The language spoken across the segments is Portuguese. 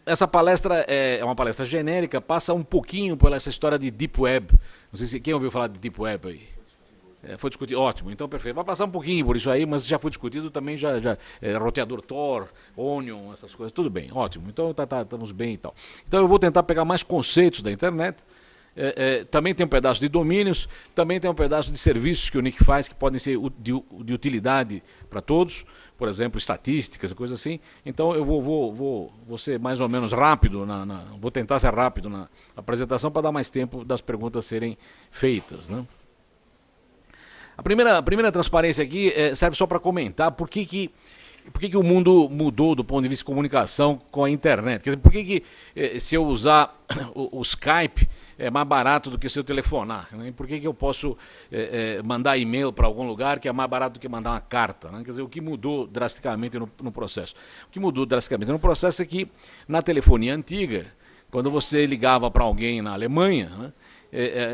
essa palestra é uma palestra genérica, passa um pouquinho por essa história de Deep Web. Não sei se quem ouviu falar de Deep Web aí. Foi discutido, ótimo, então perfeito. Vai passar um pouquinho por isso aí, mas já foi discutido também, roteador Tor, Onion, essas coisas, tudo bem, ótimo. Então estamos bem e tal. Então eu vou tentar pegar mais conceitos da internet. Também tem um pedaço de domínios, também tem um pedaço de serviços que o Nick faz, que podem ser de utilidade para todos, por exemplo, estatísticas e coisas assim. Então eu vou ser mais ou menos rápido, vou tentar ser rápido na apresentação para dar mais tempo das perguntas serem feitas, né? A primeira transparência aqui serve só para comentar por que o mundo mudou do ponto de vista de comunicação com a internet. Quer dizer, por que se eu usar o Skype é mais barato do que se eu telefonar? Né? Por que eu posso mandar e-mail para algum lugar que é mais barato do que mandar uma carta? Né? Quer dizer, o que mudou drasticamente no processo? O que mudou drasticamente no processo é que na telefonia antiga, quando você ligava para alguém na Alemanha, né,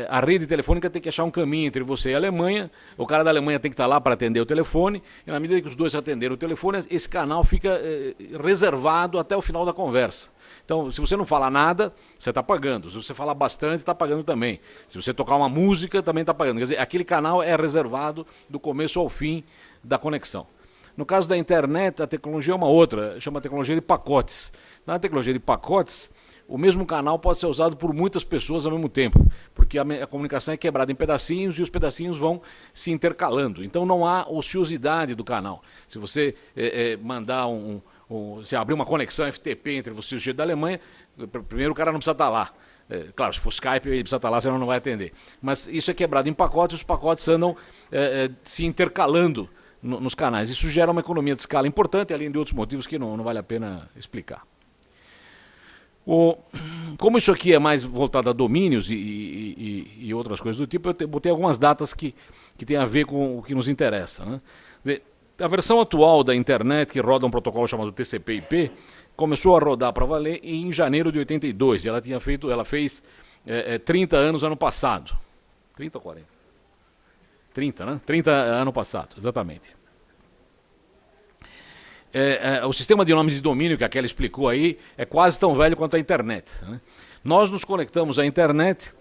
a rede telefônica tem que achar um caminho entre você e a Alemanha, o cara da Alemanha tem que estar lá para atender o telefone, e na medida que os dois atenderam o telefone, esse canal fica reservado até o final da conversa. Então, se você não falar nada, você está pagando. Se você falar bastante, está pagando também. Se você tocar uma música, também está pagando. Quer dizer, aquele canal é reservado do começo ao fim da conexão. No caso da internet, a tecnologia é uma outra, chama tecnologia de pacotes. Na tecnologia de pacotes, o mesmo canal pode ser usado por muitas pessoas ao mesmo tempo, porque a comunicação é quebrada em pedacinhos e os pedacinhos vão se intercalando. Então não há ociosidade do canal. Se você mandar se abrir uma conexão FTP entre você e o sujeito da Alemanha, primeiro o cara não precisa estar lá. Claro, se for Skype ele precisa estar lá, senão não vai atender. Mas isso é quebrado em pacotes, os pacotes andam se intercalando nos canais. Isso gera uma economia de escala importante, além de outros motivos que não vale a pena explicar. Como isso aqui é mais voltado a domínios e outras coisas do tipo, eu botei algumas datas que tem a ver com o que nos interessa, né? A versão atual da internet, que roda um protocolo chamado TCP/IP, começou a rodar para valer em janeiro de 82. E ela fez 30 anos ano passado. 30 ou 40? 30, né? 30 ano passado, exatamente. O sistema de nomes de domínio que a Kelly explicou aí é quase tão velho quanto a internet, né? Nós nos conectamos à internet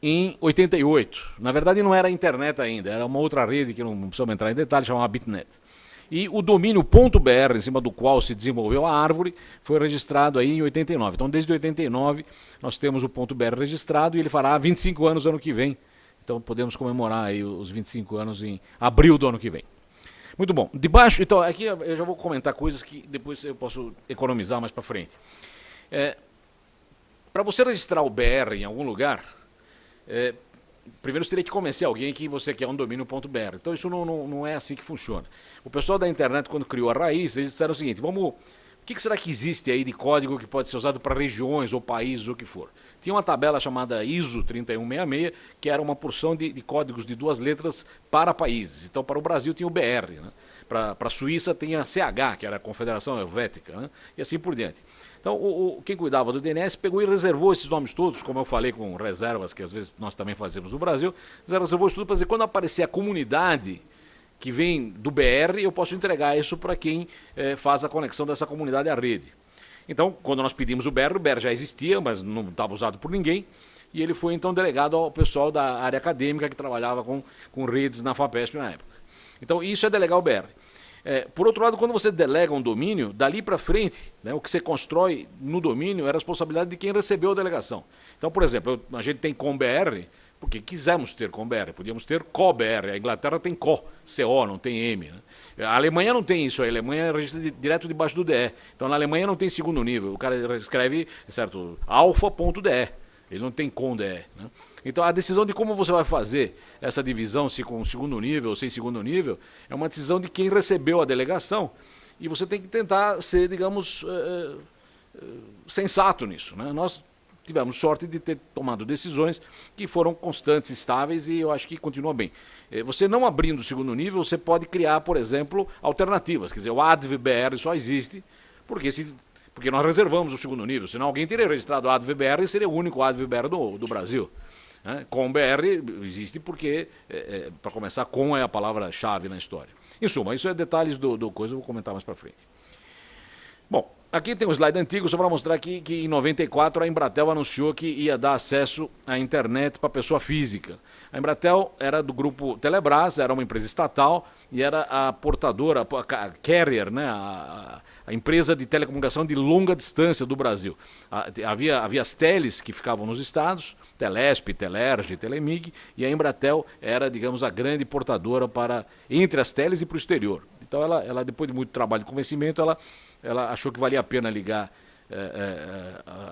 em 88. Na verdade não era a internet ainda, era uma outra rede que não precisamos entrar em detalhes, chamava Bitnet. E o domínio .br, em cima do qual se desenvolveu a árvore, foi registrado aí em 89. Então desde 89 nós temos o .br registrado e ele fará 25 anos ano que vem. Então podemos comemorar aí os 25 anos em abril do ano que vem. Muito bom. Debaixo, então, aqui eu já vou comentar coisas que depois eu posso economizar mais para frente. Para você registrar o BR em algum lugar, primeiro você teria que convencer alguém que você quer um domínio.br. Então isso não é assim que funciona. O pessoal da internet, quando criou a raiz, eles disseram o seguinte: o que será que existe aí de código que pode ser usado para regiões ou países ou o que for? Tinha uma tabela chamada ISO 3166, que era uma porção de códigos de 2 letras para países. Então, para o Brasil tinha o BR, né? Para a Suíça tinha a CH, que era a Confederação Helvética, né? E assim por diante. Então, quem cuidava do DNS pegou e reservou esses nomes todos, como eu falei com reservas, que às vezes nós também fazemos no Brasil, reservou isso tudo para dizer, quando aparecer a comunidade que vem do BR, eu posso entregar isso para quem faz a conexão dessa comunidade à rede. Então, quando nós pedimos o BR já existia, mas não estava usado por ninguém, e ele foi então delegado ao pessoal da área acadêmica que trabalhava com redes na FAPESP na época. Então, isso é delegar o BR. Por outro lado, quando você delega um domínio, dali para frente, né, o que você constrói no domínio é a responsabilidade de quem recebeu a delegação. Então, por exemplo, a gente tem COM.br, porque quisemos ter COM.br, podíamos ter CO.br, a Inglaterra tem CO, não tem M. Né? A Alemanha não tem isso, a Alemanha registra direto debaixo do DE. Então na Alemanha não tem segundo nível, o cara escreve, certo, alfa.de, ele não tem com.de. Né? Então a decisão de como você vai fazer essa divisão, se com segundo nível ou sem segundo nível, é uma decisão de quem recebeu a delegação, e você tem que tentar ser, digamos, sensato nisso. Né? Nós tivemos sorte de ter tomado decisões que foram constantes, estáveis, e eu acho que continua bem. Você não abrindo o segundo nível, você pode criar, por exemplo, alternativas. Quer dizer, o ADV.br só existe porque nós reservamos o segundo nível. Senão alguém teria registrado o ADV.br e seria o único ADV.br do Brasil. Com.br existe porque, para começar, com é a palavra-chave na história. Em suma, isso é detalhes do coisa, eu vou comentar mais para frente. Bom, aqui tem um slide antigo só para mostrar que em 94 a Embratel anunciou que ia dar acesso à internet para pessoa física. A Embratel era do grupo Telebrás, era uma empresa estatal e era a portadora, a carrier, né, a empresa de telecomunicação de longa distância do Brasil. Havia as teles que ficavam nos estados, Telesp, Telerge, Telemig, e a Embratel era, digamos, a grande portadora entre as teles e para o exterior. Então ela, depois de muito trabalho de convencimento, ela achou que valia a pena ligar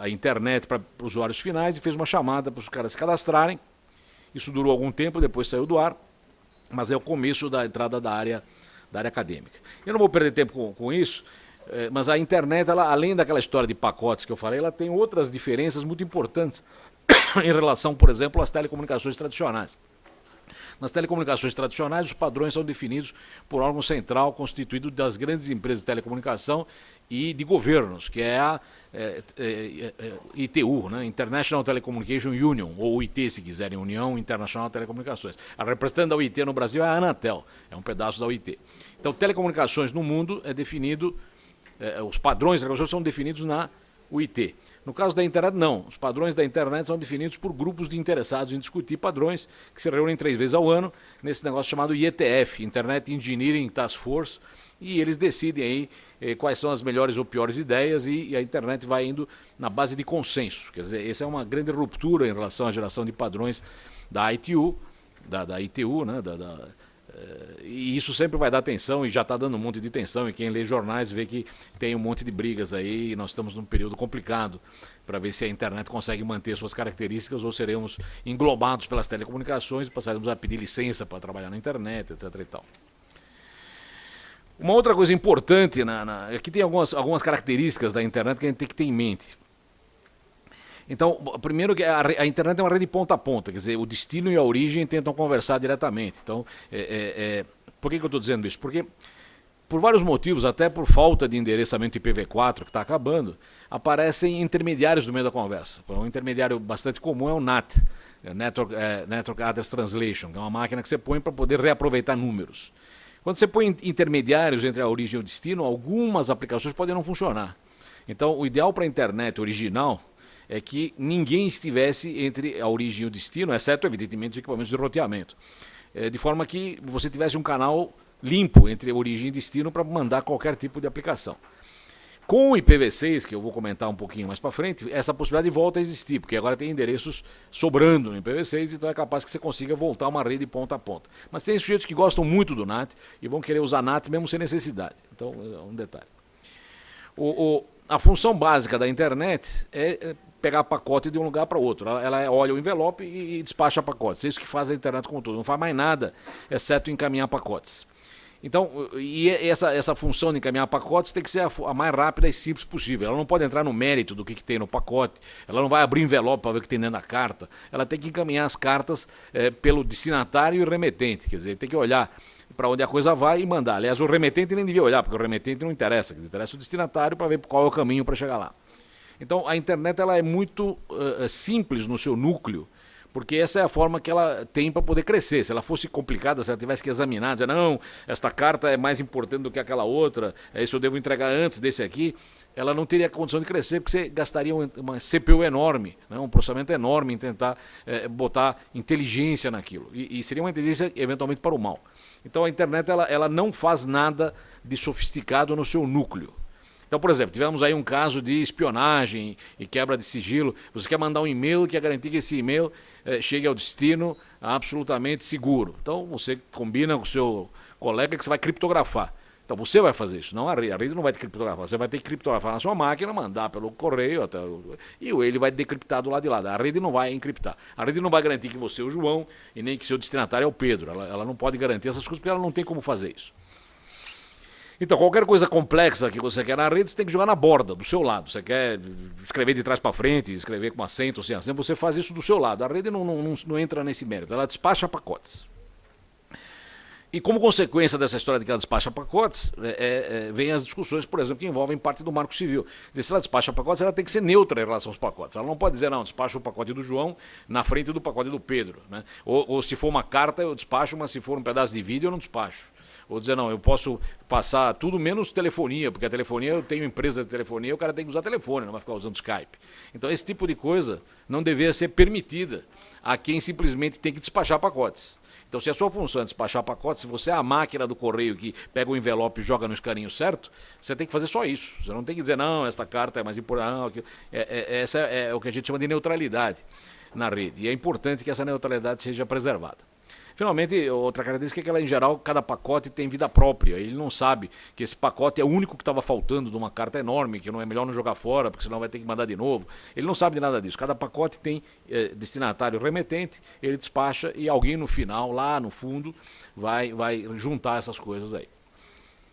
a internet para usuários finais e fez uma chamada para os caras se cadastrarem. Isso durou algum tempo, depois saiu do ar, mas é o começo da entrada da área acadêmica. Eu não vou perder tempo com isso, mas a internet, ela, além daquela história de pacotes que eu falei, ela tem outras diferenças muito importantes em relação, por exemplo, às telecomunicações tradicionais. Nas telecomunicações tradicionais, os padrões são definidos por órgão central constituído das grandes empresas de telecomunicação e de governos, que é a ITU, né? International Telecommunication Union, ou UIT, se quiserem, União Internacional de Telecomunicações. A representante da UIT no Brasil é a Anatel, é um pedaço da UIT. Então, telecomunicações no mundo é definido, os padrões de telecomunicações são definidos na UIT. No caso da internet, não. Os padrões da internet são definidos por grupos de interessados em discutir padrões, que se reúnem 3 vezes ao ano, nesse negócio chamado IETF, Internet Engineering Task Force, e eles decidem aí quais são as melhores ou piores ideias, e a internet vai indo na base de consenso. Quer dizer, essa é uma grande ruptura em relação à geração de padrões da ITU, da ITU, né, e isso sempre vai dar tensão, e já está dando um monte de tensão, e quem lê jornais vê que tem um monte de brigas aí, e nós estamos num período complicado para ver se a internet consegue manter suas características ou seremos englobados pelas telecomunicações e passaremos a pedir licença para trabalhar na internet, etc. e tal. Uma outra coisa importante, aqui tem algumas características da internet que a gente tem que ter em mente. Então, primeiro que a internet é uma rede de ponta a ponta, quer dizer, o destino e a origem tentam conversar diretamente. Então, por que eu estou dizendo isso? Porque, por vários motivos, até por falta de endereçamento IPv4, que está acabando, aparecem intermediários no meio da conversa. Um intermediário bastante comum é o NAT, Network Address Translation, que é uma máquina que você põe para poder reaproveitar números. Quando você põe intermediários entre a origem e o destino, algumas aplicações podem não funcionar. Então, o ideal para a internet original é que ninguém estivesse entre a origem e o destino, exceto, evidentemente, os equipamentos de roteamento. De forma que você tivesse um canal limpo entre origem e destino para mandar qualquer tipo de aplicação. Com o IPv6, que eu vou comentar um pouquinho mais para frente, essa possibilidade volta a existir, porque agora tem endereços sobrando no IPv6, então é capaz que você consiga voltar uma rede ponta a ponta. Mas tem sujeitos que gostam muito do NAT e vão querer usar NAT mesmo sem necessidade. Então, é um detalhe. A função básica da internet é pegar pacote de um lugar para outro. Ela olha o envelope e despacha pacotes. É isso que faz a internet como um todo. Não faz mais nada, exceto encaminhar pacotes. Então, essa função de encaminhar pacotes tem que ser a mais rápida e simples possível. Ela não pode entrar no mérito do que tem no pacote, ela não vai abrir envelope para ver o que tem dentro da carta. Ela tem que encaminhar as cartas pelo destinatário e remetente. Quer dizer, tem que olhar para onde a coisa vai e mandar. Aliás, o remetente nem devia olhar, porque o remetente não interessa. Interessa o destinatário para ver qual é o caminho para chegar lá. Então, a internet ela é muito simples no seu núcleo, porque essa é a forma que ela tem para poder crescer. Se ela fosse complicada, se ela tivesse que examinar, dizer, não, esta carta é mais importante do que aquela outra, isso eu devo entregar antes desse aqui, ela não teria condição de crescer, porque você gastaria uma CPU enorme, né, um processamento enorme em tentar botar inteligência naquilo. E seria uma inteligência eventualmente para o mal. Então, a internet ela não faz nada de sofisticado no seu núcleo. Então, por exemplo, tivemos aí um caso de espionagem e quebra de sigilo. Você quer mandar um e-mail, quer garantir que esse e-mail chegue ao destino absolutamente seguro. Então, você combina com o seu colega que você vai criptografar. Então, você vai fazer isso, não a rede. A rede não vai te criptografar. Você vai ter que criptografar na sua máquina, mandar pelo correio, e ele vai decriptar do lado de lá. A rede não vai encriptar. A rede não vai garantir que você é o João e nem que seu destinatário é o Pedro. Ela não pode garantir essas coisas porque ela não tem como fazer isso. Então, qualquer coisa complexa que você quer na rede, você tem que jogar na borda, do seu lado. Você quer escrever de trás para frente, escrever com acento ou sem acento, você faz isso do seu lado. A rede não entra nesse mérito, ela despacha pacotes. E como consequência dessa história de que ela despacha pacotes, vem as discussões, por exemplo, que envolvem parte do Marco Civil. Quer dizer, se ela despacha pacotes, ela tem que ser neutra em relação aos pacotes. Ela não pode dizer, não, despacho o pacote do João na frente do pacote do Pedro. Né? Ou se for uma carta, eu despacho, mas se for um pedaço de vídeo, eu não despacho. Ou dizer, não, eu posso passar tudo menos telefonia, porque a telefonia, eu tenho empresa de telefonia, o cara tem que usar telefone, não vai ficar usando Skype. Então esse tipo de coisa não deveria ser permitida a quem simplesmente tem que despachar pacotes. Então, se a sua função é despachar pacotes, se você é a máquina do correio que pega o envelope e joga no escaninho certo, você tem que fazer só isso. Você não tem que dizer, não, esta carta é mais importante. Não, essa é o que a gente chama de neutralidade na rede. E é importante que essa neutralidade seja preservada. Finalmente, outra característica é que, ela, em geral, cada pacote tem vida própria. Ele não sabe que esse pacote é o único que estava faltando de uma carta enorme, que não é melhor não jogar fora, porque senão vai ter que mandar de novo. Ele não sabe de nada disso. Cada pacote tem destinatário remetente, ele despacha e alguém no final, lá no fundo, vai juntar essas coisas aí.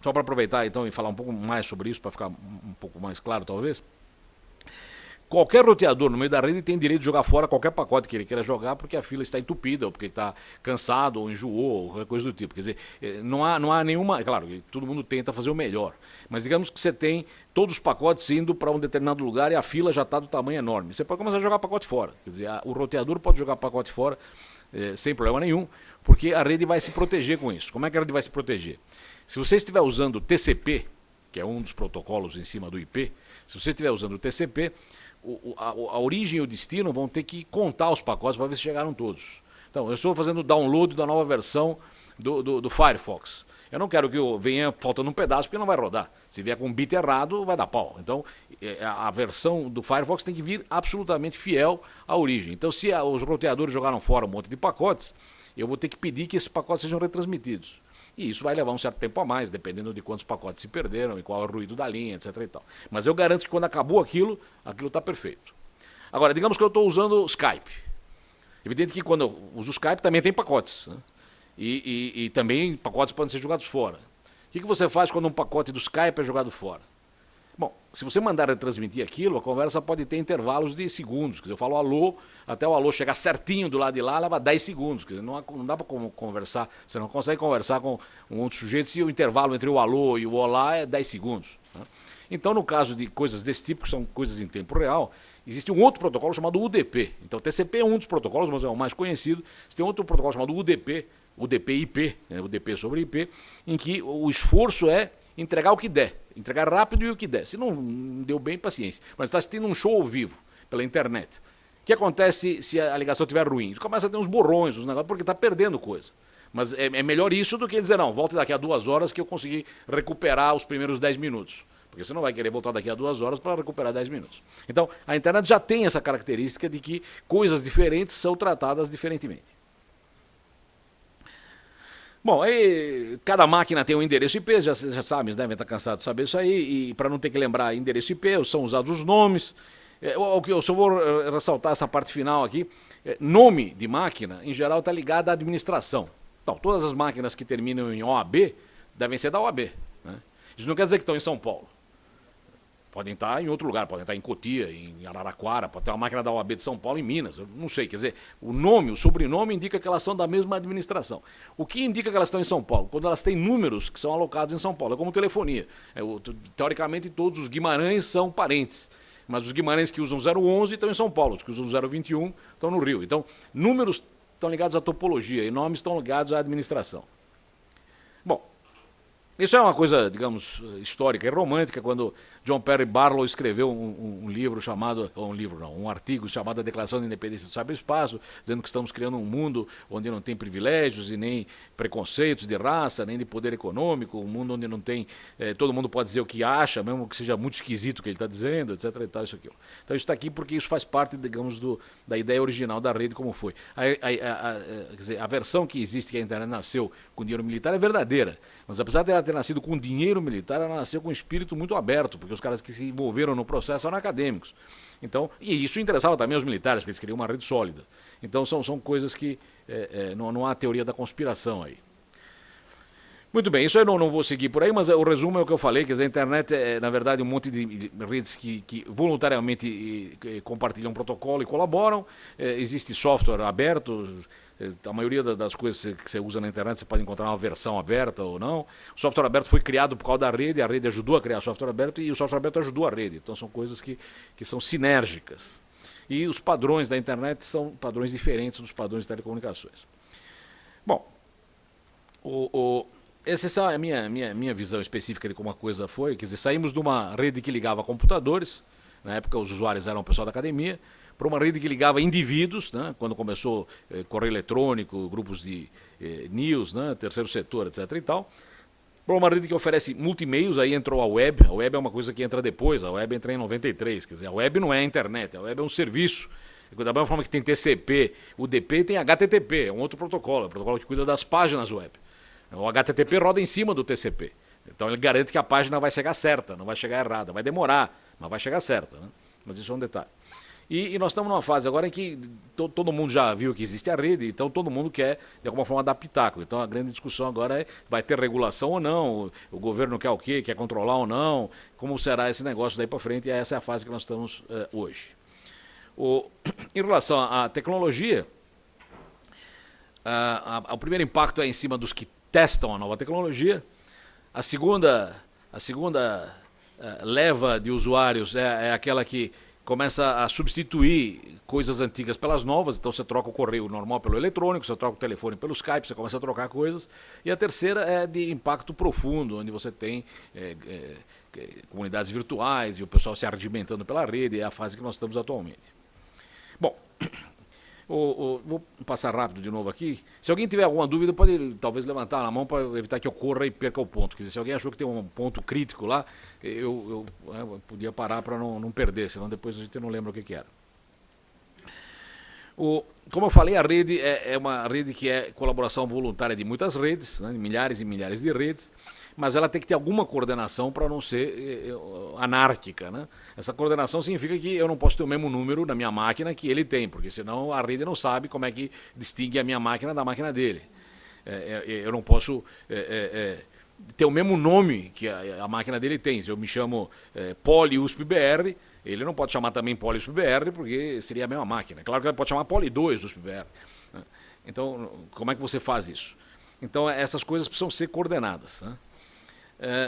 Só para aproveitar, então, e falar um pouco mais sobre isso, para ficar um pouco mais claro, talvez. Qualquer roteador no meio da rede tem direito de jogar fora qualquer pacote que ele queira jogar, porque a fila está entupida, ou porque ele está cansado, ou enjoou, ou qualquer coisa do tipo. Quer dizer, não há nenhuma... É claro, todo mundo tenta fazer o melhor, mas digamos que você tem todos os pacotes indo para um determinado lugar e a fila já está do tamanho enorme. Você pode começar a jogar pacote fora. Quer dizer, o roteador pode jogar pacote fora sem problema nenhum, porque a rede vai se proteger com isso. Como é que a rede vai se proteger? Se você estiver usando o TCP, que é um dos protocolos em cima do IP, se você estiver usando o TCP... A origem e o destino vão ter que contar os pacotes para ver se chegaram todos. Então, eu estou fazendo o download da nova versão do Firefox. Eu não quero que venha faltando um pedaço, porque não vai rodar. Se vier com um bit errado, vai dar pau. Então, a versão do Firefox tem que vir absolutamente fiel à origem. Então, se os roteadores jogaram fora um monte de pacotes, eu vou ter que pedir que esses pacotes sejam retransmitidos. E isso vai levar um certo tempo a mais, dependendo de quantos pacotes se perderam e qual é o ruído da linha, etc. e tal. Mas eu garanto que quando acabou aquilo está perfeito. Agora, digamos que eu estou usando o Skype. Evidente que quando eu uso o Skype também tem pacotes. Né? E também pacotes podem ser jogados fora. O que você faz quando um pacote do Skype é jogado fora? Bom, se você mandar retransmitir aquilo, a conversa pode ter intervalos de segundos. Quer dizer, eu falo alô, até o alô chegar certinho do lado de lá, leva 10 segundos. Quer dizer, não dá para conversar, você não consegue conversar com um outro sujeito se o intervalo entre o alô e o olá é 10 segundos. Né? Então, no caso de coisas desse tipo, que são coisas em tempo real, existe um outro protocolo chamado UDP. Então, o TCP é um dos protocolos, mas é o mais conhecido. Você tem outro protocolo chamado UDP, UDP-IP, né? UDP sobre IP, em que o esforço é entregar o que der, entregar rápido e o que der. Se não deu bem, paciência. Mas está assistindo um show ao vivo, pela internet. O que acontece se a ligação estiver ruim? Começa a ter uns borrões, uns negócios, porque está perdendo coisa. Mas é melhor isso do que dizer, não, volte daqui a 2 horas que eu consegui recuperar os primeiros 10 minutos. Porque você não vai querer voltar daqui a 2 horas para recuperar 10 minutos. Então, a internet já tem essa característica de que coisas diferentes são tratadas diferentemente. Bom, aí cada máquina tem um endereço IP, já sabem, devem estar cansados de saber isso aí, e para não ter que lembrar endereço IP, são usados os nomes. Eu só vou ressaltar essa parte final aqui. Nome de máquina, em geral, está ligado à administração. Então, todas as máquinas que terminam em OAB devem ser da OAB. Né? Isso não quer dizer que estão em São Paulo. Podem estar em outro lugar, podem estar em Cotia, em Araraquara, pode ter uma máquina da OAB de São Paulo em Minas, eu não sei, quer dizer, o nome, o sobrenome indica que elas são da mesma administração. O que indica que elas estão em São Paulo? Quando elas têm números que são alocados em São Paulo, é como telefonia. Teoricamente, todos os Guimarães são parentes, mas os Guimarães que usam 011 estão em São Paulo, os que usam 021 estão no Rio. Então, números estão ligados à topologia e nomes estão ligados à administração. Bom, isso é uma coisa, digamos, histórica e romântica, quando John Perry Barlow escreveu um livro chamado, um artigo chamado A Declaração de Independência do Cyberespaço, dizendo que estamos criando um mundo onde não tem privilégios e nem preconceitos de raça, nem de poder econômico, um mundo onde não tem, todo mundo pode dizer o que acha, mesmo que seja muito esquisito o que ele está dizendo, etc. E tal, isso, aquilo. Então isso está aqui porque isso faz parte, digamos, da ideia original da rede como foi. Quer dizer, a versão que existe, que a internet nasceu com dinheiro militar, é verdadeira, mas apesar dela ter nascido com dinheiro militar, ela nasceu com um espírito muito aberto, porque os caras que se envolveram no processo eram acadêmicos. Então, e isso interessava também aos militares, porque eles queriam uma rede sólida. Então são coisas que não há teoria da conspiração aí. Muito bem, isso eu não vou seguir por aí, mas o resumo é o que eu falei, quer dizer, a internet é, na verdade, um monte de redes que voluntariamente compartilham protocolo e colaboram, existe software aberto, a maioria das coisas que você usa na internet você pode encontrar uma versão aberta ou não. O software aberto foi criado por causa da rede, a rede ajudou a criar software aberto e o software aberto ajudou a rede, então são coisas que são sinérgicas. E os padrões da internet são padrões diferentes dos padrões de telecomunicações. Bom, essa é a minha visão específica de como a coisa foi. Quer dizer, saímos de uma rede que ligava computadores, na época os usuários eram o pessoal da academia, para uma rede que ligava indivíduos, né, quando começou correio eletrônico, grupos de news, né, terceiro setor, etc. e tal, para uma rede que oferece multimeios, aí entrou a web é uma coisa que entra depois, a web entra em 93, quer dizer, a web não é a internet, a web é um serviço. Da mesma forma que tem TCP, o DP tem HTTP, é um outro protocolo, é um protocolo que cuida das páginas web. O HTTP roda em cima do TCP. Então ele garante que a página vai chegar certa, não vai chegar errada. Vai demorar, mas vai chegar certa. Né? Mas isso é um detalhe. E nós estamos numa fase agora em que todo mundo já viu que existe a rede, então todo mundo quer, de alguma forma, dar pitaco. Então a grande discussão agora é, vai ter regulação ou não, o governo quer o quê, quer controlar ou não, como será esse negócio daí para frente, e essa é a fase que nós estamos hoje. Em relação à tecnologia, o primeiro impacto é em cima dos que testam a nova tecnologia. A segunda leva de usuários é aquela que começa a substituir coisas antigas pelas novas. Então você troca o correio normal pelo eletrônico, você troca o telefone pelo Skype, você começa a trocar coisas. E a terceira é de impacto profundo, onde você tem comunidades virtuais e o pessoal se ardimentando pela rede. É a fase que nós estamos atualmente. Bom, vou passar rápido de novo aqui. Se alguém tiver alguma dúvida, pode talvez levantar a mão para evitar que eu corra e perca o ponto. Quer dizer, se alguém achou que tem um ponto crítico lá, eu podia parar para não perder, senão depois a gente não lembra o que era. Como eu falei, a rede é uma rede que é colaboração voluntária de muitas redes, né, milhares e milhares de redes, mas ela tem que ter alguma coordenação para não ser anárquica. Né? Essa coordenação significa que eu não posso ter o mesmo número na minha máquina que ele tem, porque senão a rede não sabe como é que distingue a minha máquina da máquina dele. Eu não posso ter o mesmo nome que a máquina dele tem. Se eu me chamo Poli USP-BR, ele não pode chamar também Poli USP-BR, porque seria a mesma máquina. Claro que ele pode chamar Poli 2 USP-BR. Né? Então, como é que você faz isso? Então, essas coisas precisam ser coordenadas. Né?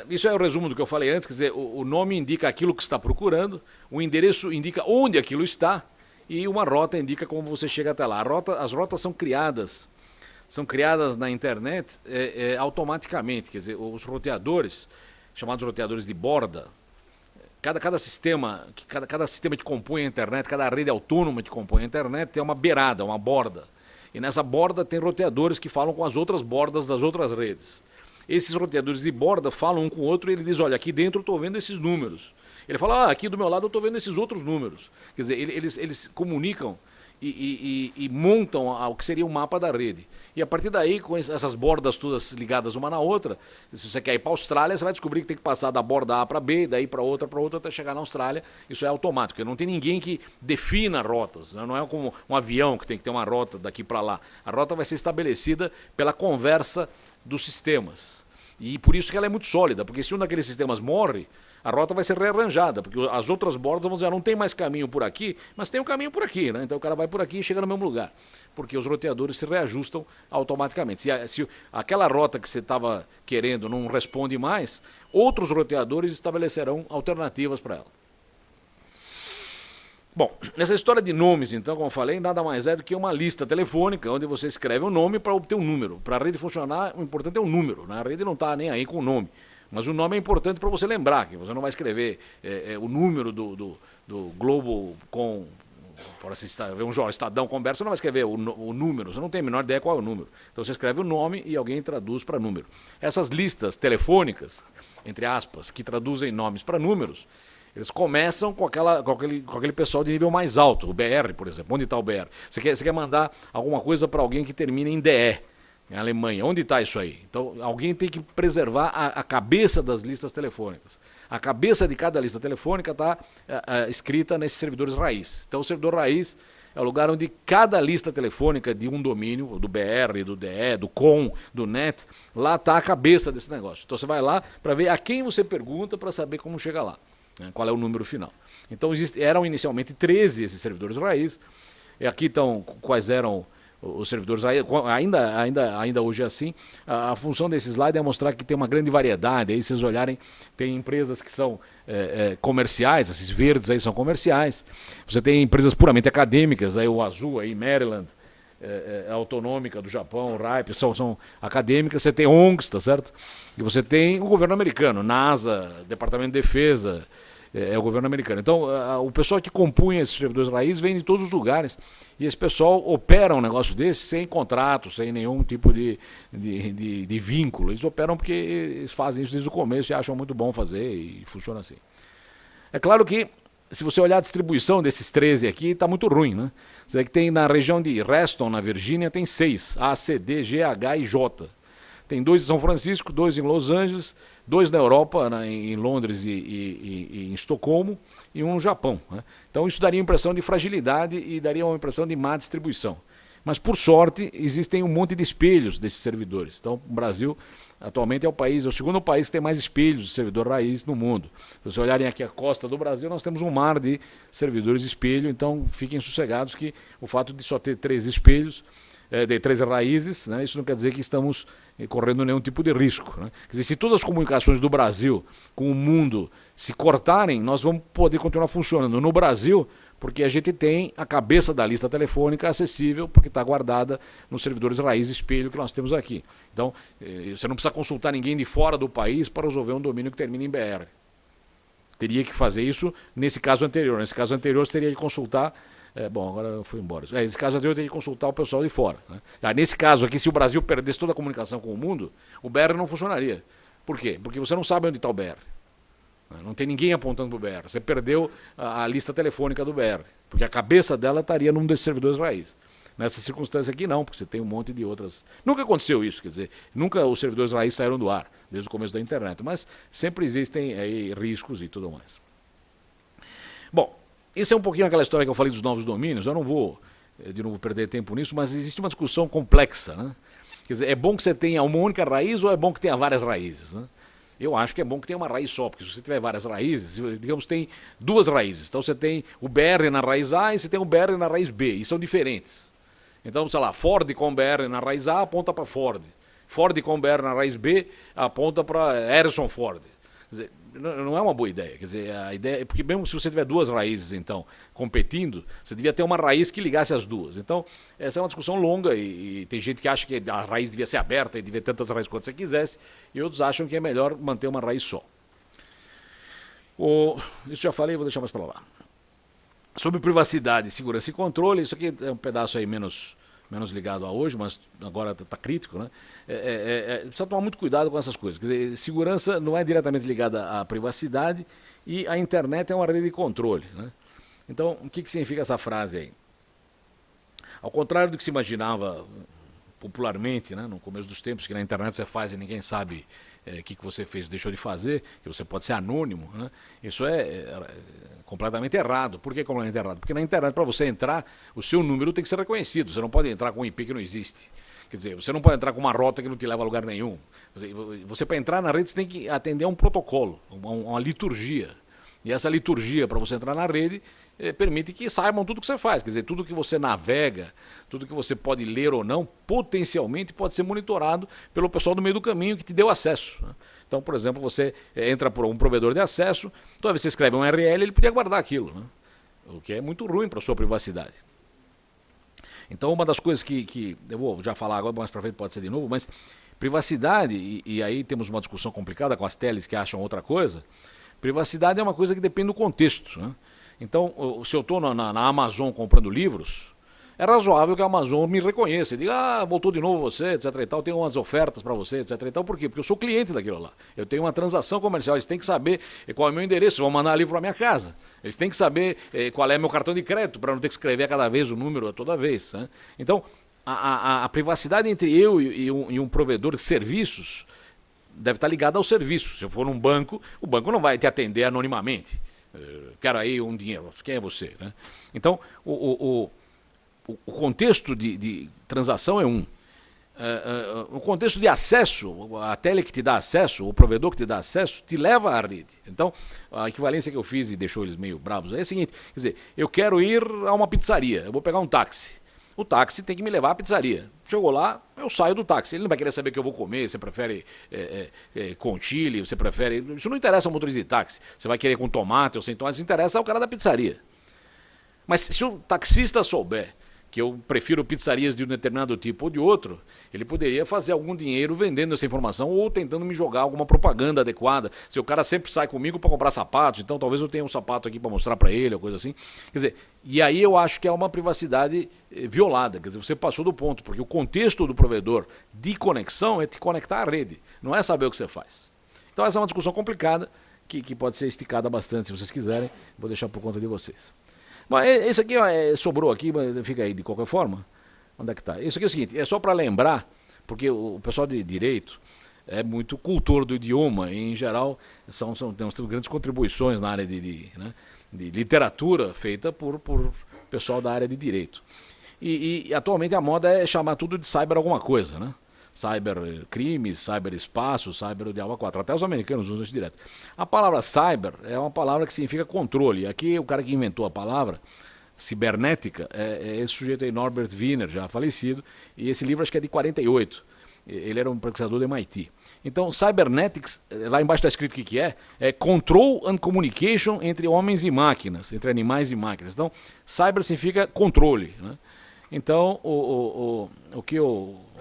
Isso é o resumo do que eu falei antes, quer dizer, o nome indica aquilo que está procurando, o endereço indica onde aquilo está e uma rota indica como você chega até lá. As rotas são criadas na internet automaticamente, quer dizer, os roteadores, chamados roteadores de borda, cada sistema que compõe a internet, cada rede autônoma que compõe a internet tem uma beirada, uma borda. E nessa borda tem roteadores que falam com as outras bordas das outras redes. Esses roteadores de borda falam um com o outro e ele diz, olha, aqui dentro eu estou vendo esses números. Ele fala, aqui do meu lado eu estou vendo esses outros números. Quer dizer, eles comunicam e montam o que seria o mapa da rede. E a partir daí, com essas bordas todas ligadas uma na outra, se você quer ir para a Austrália, você vai descobrir que tem que passar da borda A para B, daí para outra, até chegar na Austrália. Isso é automático, não tem ninguém que defina rotas. Né? Não é como um avião que tem que ter uma rota daqui para lá. A rota vai ser estabelecida pela conversa dos sistemas. E por isso que ela é muito sólida, porque se um daqueles sistemas morre, a rota vai ser rearranjada, porque as outras bordas vão dizer, não tem mais caminho por aqui, mas tem um caminho por aqui, né? Então o cara vai por aqui e chega no mesmo lugar, porque os roteadores se reajustam automaticamente. Se aquela rota que você estava querendo não responde mais, outros roteadores estabelecerão alternativas para ela. Bom, essa história de nomes, então, como eu falei, nada mais é do que uma lista telefônica onde você escreve um nome para obter um número. Para a rede funcionar, o importante é o número, né? A rede não está nem aí com o nome. Mas o nome é importante para você lembrar, que você não vai escrever o número do Globo com... Por assim, ver um jornal, Estadão Conversa, você não vai escrever o número, você não tem a menor ideia qual é o número. Então você escreve o nome e alguém traduz para número. Essas listas telefônicas, entre aspas, que traduzem nomes para números, eles começam com aquele pessoal de nível mais alto, o BR, por exemplo. Onde está o BR? Você quer mandar alguma coisa para alguém que termina em DE, em Alemanha. Onde está isso aí? Então, alguém tem que preservar a cabeça das listas telefônicas. A cabeça de cada lista telefônica está escrita nesses servidores raiz. Então, o servidor raiz é o lugar onde cada lista telefônica de um domínio, do BR, do DE, do COM, do NET, lá está a cabeça desse negócio. Então, você vai lá para ver a quem você pergunta para saber como chega lá. Qual é o número final. Então eram inicialmente 13 esses servidores raiz, e aqui estão quais eram os servidores raiz, ainda hoje é assim. A função desse slide é mostrar que tem uma grande variedade, aí vocês olharem, tem empresas que são comerciais, esses verdes aí são comerciais, você tem empresas puramente acadêmicas, aí o azul aí, Maryland, autonômica do Japão, RAIP, são acadêmicas, você tem ONGs, tá certo? E você tem o governo americano, NASA, Departamento de Defesa, o governo americano. Então, o pessoal que compunha esses servidores raiz vem de todos os lugares. E esse pessoal opera um negócio desse sem contrato, sem nenhum tipo de vínculo. Eles operam porque eles fazem isso desde o começo e acham muito bom fazer e funciona assim. É claro que, se você olhar a distribuição desses 13 aqui, está muito ruim, né? Você vê que tem na região de Reston, na Virgínia, tem 6, A, C, D, G, H e J. Tem 2 em São Francisco, 2 em Los Angeles, 2 na Europa, em Londres e em Estocolmo, e 1 no Japão, né? Então isso daria uma impressão de fragilidade e daria uma impressão de má distribuição. Mas, por sorte, existem um monte de espelhos desses servidores. Então, o Brasil, atualmente, é o segundo país que tem mais espelhos de servidor raiz no mundo. Se vocês olharem aqui a costa do Brasil, nós temos um mar de servidores espelho, então fiquem sossegados que o fato de só ter 3 espelhos, de 3 raízes, né, isso não quer dizer que estamos correndo nenhum tipo de risco, né? Quer dizer, se todas as comunicações do Brasil com o mundo se cortarem, nós vamos poder continuar funcionando no Brasil, porque a gente tem a cabeça da lista telefônica acessível, porque está guardada nos servidores raiz espelho que nós temos aqui. Então, você não precisa consultar ninguém de fora do país para resolver um domínio que termina em BR. Teria que fazer isso nesse caso anterior. Nesse caso anterior, você teria que consultar... bom, agora eu fui embora. Nesse caso anterior, eu teria que consultar o pessoal de fora, né? Nesse caso aqui, se o Brasil perdesse toda a comunicação com o mundo, o BR não funcionaria. Por quê? Porque você não sabe onde está o BR. Não tem ninguém apontando para o BR. Você perdeu a lista telefônica do BR, porque a cabeça dela estaria num desses servidores raiz. Nessa circunstância aqui não, porque você tem um monte de outras... Nunca aconteceu isso, quer dizer, nunca os servidores raiz saíram do ar, desde o começo da internet, mas sempre existem aí riscos e tudo mais. Bom, isso é um pouquinho aquela história que eu falei dos novos domínios, eu não vou, de novo, perder tempo nisso, mas existe uma discussão complexa, né? Quer dizer, é bom que você tenha uma única raiz ou é bom que tenha várias raízes, né? Eu acho que é bom que tenha uma raiz só, porque se você tiver várias raízes, digamos, tem 2 raízes. Então você tem o BR na raiz A e você tem o BR na raiz B, e são diferentes. Então, sei lá, Ford com BR na raiz A aponta para Ford. Ford com BR na raiz B aponta para Harrison Ford. Quer dizer, não é uma boa ideia. Quer dizer, a ideia, porque mesmo se você tiver 2 raízes, então, competindo, você devia ter uma raiz que ligasse as duas. Então, essa é uma discussão longa e tem gente que acha que a raiz devia ser aberta e devia ter tantas raízes quanto você quisesse, e outros acham que é melhor manter uma raiz só. Isso já falei, vou deixar mais para lá. Sobre privacidade, segurança e controle, isso aqui é um pedaço aí menos ligado a hoje, mas agora está crítico, né? Precisa tomar muito cuidado com essas coisas. Quer dizer, segurança não é diretamente ligada à privacidade e a internet é uma rede de controle, né? Então, o que significa essa frase aí? Ao contrário do que se imaginava popularmente, né, no começo dos tempos, que na internet você faz e ninguém sabe o que você fez, deixou de fazer, que você pode ser anônimo, né? Isso é completamente errado. Por que completamente errado? Porque na internet, para você entrar, o seu número tem que ser reconhecido. Você não pode entrar com um IP que não existe. Quer dizer, você não pode entrar com uma rota que não te leva a lugar nenhum. Você, para entrar na rede, você tem que atender a um protocolo, uma liturgia. E essa liturgia, para você entrar na rede, permite que saibam tudo que você faz. Quer dizer, tudo que você navega, tudo que você pode ler ou não, potencialmente pode ser monitorado pelo pessoal do meio do caminho que te deu acesso, né? Então, por exemplo, você entra por um provedor de acesso, toda vez que você escreve um URL, ele podia guardar aquilo, né? O que é muito ruim para a sua privacidade. Então, uma das coisas que eu vou já falar agora, mais para frente pode ser de novo, mas privacidade, e aí temos uma discussão complicada com as teles que acham outra coisa. Privacidade é uma coisa que depende do contexto, né? Então, se eu estou na Amazon comprando livros, é razoável que a Amazon me reconheça e diga, voltou de novo você, etc e tal, tenho umas ofertas para você, etc e tal. Por quê? Porque eu sou cliente daquilo lá. Eu tenho uma transação comercial, eles têm que saber qual é o meu endereço, vão mandar livro para minha casa. Eles têm que saber qual é meu cartão de crédito, para não ter que escrever a cada vez o número toda vez, né? Então, a privacidade entre eu e um provedor de serviços deve estar ligada ao serviço. Se eu for num banco, o banco não vai te atender anonimamente. Quero aí um dinheiro, quem é você, né? Então, o contexto de transação é um. O contexto de acesso, a tele que te dá acesso, o provedor que te dá acesso, te leva à rede. Então, a equivalência que eu fiz e deixou eles meio bravos é a seguinte, quer dizer, eu quero ir a uma pizzaria, eu vou pegar um táxi. O táxi tem que me levar à pizzaria. Chegou lá, eu saio do táxi. Ele não vai querer saber o que eu vou comer, você prefere com chile, você prefere... Isso não interessa ao motorista de táxi. Você vai querer com tomate ou sem tomate, isso interessa ao cara da pizzaria. Mas se o taxista souber que eu prefiro pizzarias de um determinado tipo ou de outro, ele poderia fazer algum dinheiro vendendo essa informação ou tentando me jogar alguma propaganda adequada. Se o cara sempre sai comigo para comprar sapatos, então talvez eu tenha um sapato aqui para mostrar para ele, ou coisa assim. Quer dizer, e aí eu acho que é uma privacidade violada. Quer dizer, você passou do ponto, porque o contexto do provedor de conexão é te conectar à rede, não é saber o que você faz. Então essa é uma discussão complicada, que pode ser esticada bastante, se vocês quiserem. Vou deixar por conta de vocês. Mas esse aqui ó, sobrou aqui, mas fica aí de qualquer forma. Onde é que está? Isso aqui é o seguinte, é só para lembrar, porque o pessoal de direito é muito cultor do idioma, e em geral temos grandes contribuições na área de literatura feita por pessoal da área de direito. E atualmente a moda é chamar tudo de cyber alguma coisa, né? Cybercrimes, cyberespaço, cyber o diabo 4. Até os americanos usam isso direto. A palavra cyber é uma palavra que significa controle. Aqui o cara que inventou a palavra cibernética é esse sujeito aí, Norbert Wiener, já falecido, e esse livro acho que é de 48. Ele era um pesquisador do MIT. Então, cybernetics, lá embaixo está escrito o que é control and communication entre homens e máquinas, entre animais e máquinas. Então, cyber significa controle, né? Então, o que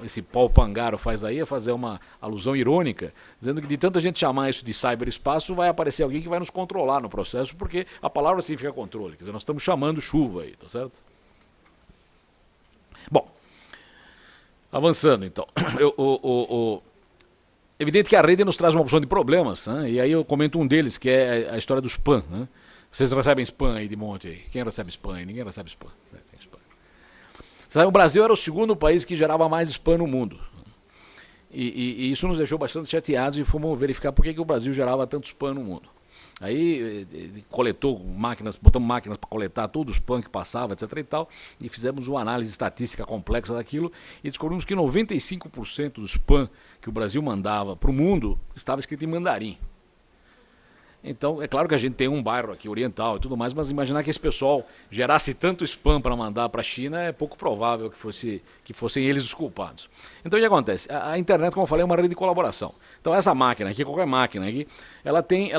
esse Paul Pangaro faz aí é fazer uma alusão irônica, dizendo que de tanta gente chamar isso de cyberespaço, vai aparecer alguém que vai nos controlar no processo, porque a palavra significa controle. Quer dizer, nós estamos chamando chuva aí, tá certo? Bom, avançando então. Evidente que a rede nos traz uma opção de problemas, né? E aí eu comento um deles, que é a história do spam, né? Vocês recebem spam aí de monte aí. Quem recebe spam aí? Ninguém recebe spam. Tem spam. O Brasil era o segundo país que gerava mais spam no mundo. E isso nos deixou bastante chateados e fomos verificar por que o Brasil gerava tanto spam no mundo. Aí botamos máquinas para coletar todo o spam que passava, etc. e tal, e fizemos uma análise estatística complexa daquilo e descobrimos que 95% do spam que o Brasil mandava para o mundo estava escrito em mandarim. Então, é claro que a gente tem um bairro aqui oriental e tudo mais, mas imaginar que esse pessoal gerasse tanto spam para mandar para a China é pouco provável que fossem eles os culpados. Então, o que acontece? A internet, como eu falei, é uma rede de colaboração. Então, essa máquina aqui, qualquer máquina aqui, ela tem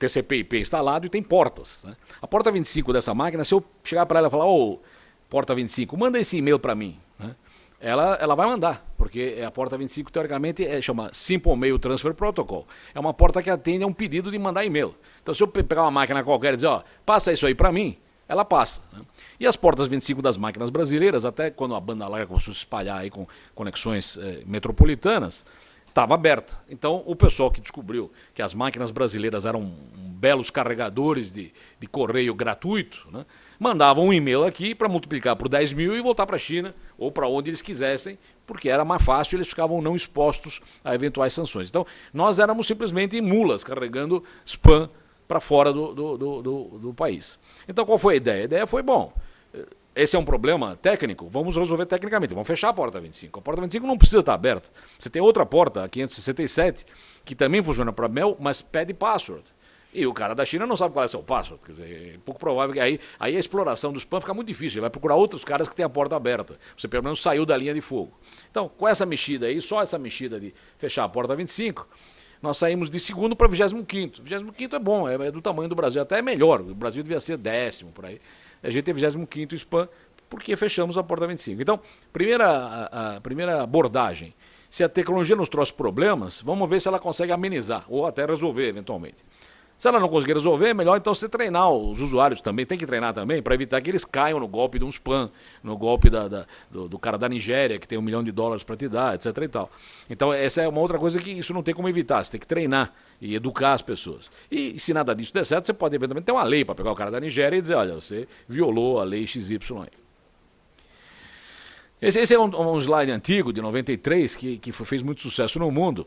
TCP/IP instalado e tem portas, né? A porta 25 dessa máquina, se eu chegar para ela e falar, ô, porta 25, manda esse e-mail para mim, né? Ela vai mandar, porque a porta 25, teoricamente, chama Simple Mail Transfer Protocol. É uma porta que atende a um pedido de mandar e-mail. Então, se eu pegar uma máquina qualquer e dizer, ó, passa isso aí para mim, ela passa, né? E as portas 25 das máquinas brasileiras, até quando a banda larga começou a se espalhar aí com conexões metropolitanas, estava aberta. Então, o pessoal que descobriu que as máquinas brasileiras eram belos carregadores de correio gratuito, né, mandavam um e-mail aqui para multiplicar por 10 mil e voltar para a China ou para onde eles quisessem, porque era mais fácil, eles ficavam não expostos a eventuais sanções. Então, nós éramos simplesmente mulas carregando spam para fora do país. Então, qual foi a ideia? A ideia foi, bom, esse é um problema técnico, vamos resolver tecnicamente, vamos fechar a porta 25. A porta 25 não precisa estar aberta. Você tem outra porta, a 567, que também funciona para mail, mas pede password. E o cara da China não sabe qual é o seu password. Quer dizer, é pouco provável que aí a exploração do spam fica muito difícil. Ele vai procurar outros caras que têm a porta aberta. Você pelo menos saiu da linha de fogo. Então, com essa mexida aí, só essa mexida de fechar a porta 25, nós saímos de segundo para 25º. 25º é bom, é do tamanho do Brasil, até é melhor. O Brasil devia ser 10º por aí. A gente tem 25º spam porque fechamos a porta 25. Então, a primeira abordagem. Se a tecnologia nos trouxe problemas, vamos ver se ela consegue amenizar ou até resolver eventualmente. Se ela não conseguir resolver, é melhor então você treinar os usuários também, tem que treinar também, para evitar que eles caiam no golpe de um spam, no golpe do cara da Nigéria, que tem $1 milhão para te dar, etc. e tal. Então essa é uma outra coisa que isso não tem como evitar, você tem que treinar e educar as pessoas. E se nada disso der certo, você pode eventualmente ter uma lei para pegar o cara da Nigéria e dizer, olha, você violou a lei XY aí. Esse é um slide antigo, de 93, que fez muito sucesso no mundo.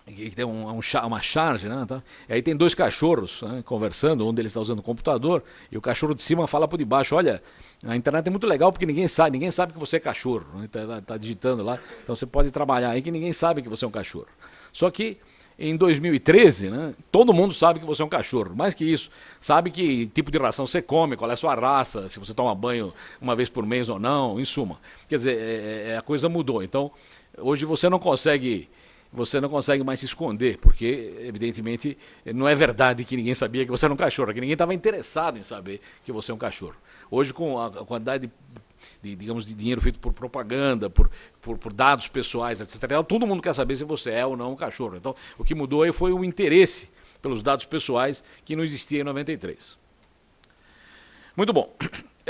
Que tem uma charge, né? Tá? E aí tem dois cachorros, né, conversando, um deles está usando o computador, e o cachorro de cima fala por debaixo, olha, a internet é muito legal porque ninguém sabe que você é cachorro, né? Tá digitando lá, então você pode trabalhar aí que ninguém sabe que você é um cachorro. Só que em 2013, né, todo mundo sabe que você é um cachorro, mais que isso, sabe que tipo de ração você come, qual é a sua raça, se você toma banho uma vez por mês ou não, em suma. Quer dizer, a coisa mudou, então hoje você não consegue mais se esconder, porque, evidentemente, não é verdade que ninguém sabia que você era um cachorro, que ninguém estava interessado em saber que você é um cachorro. Hoje, com a quantidade de digamos, de dinheiro feito por propaganda, por dados pessoais, etc. Todo mundo quer saber se você é ou não um cachorro. Então, o que mudou aí foi o interesse pelos dados pessoais que não existia em 93. Muito bom.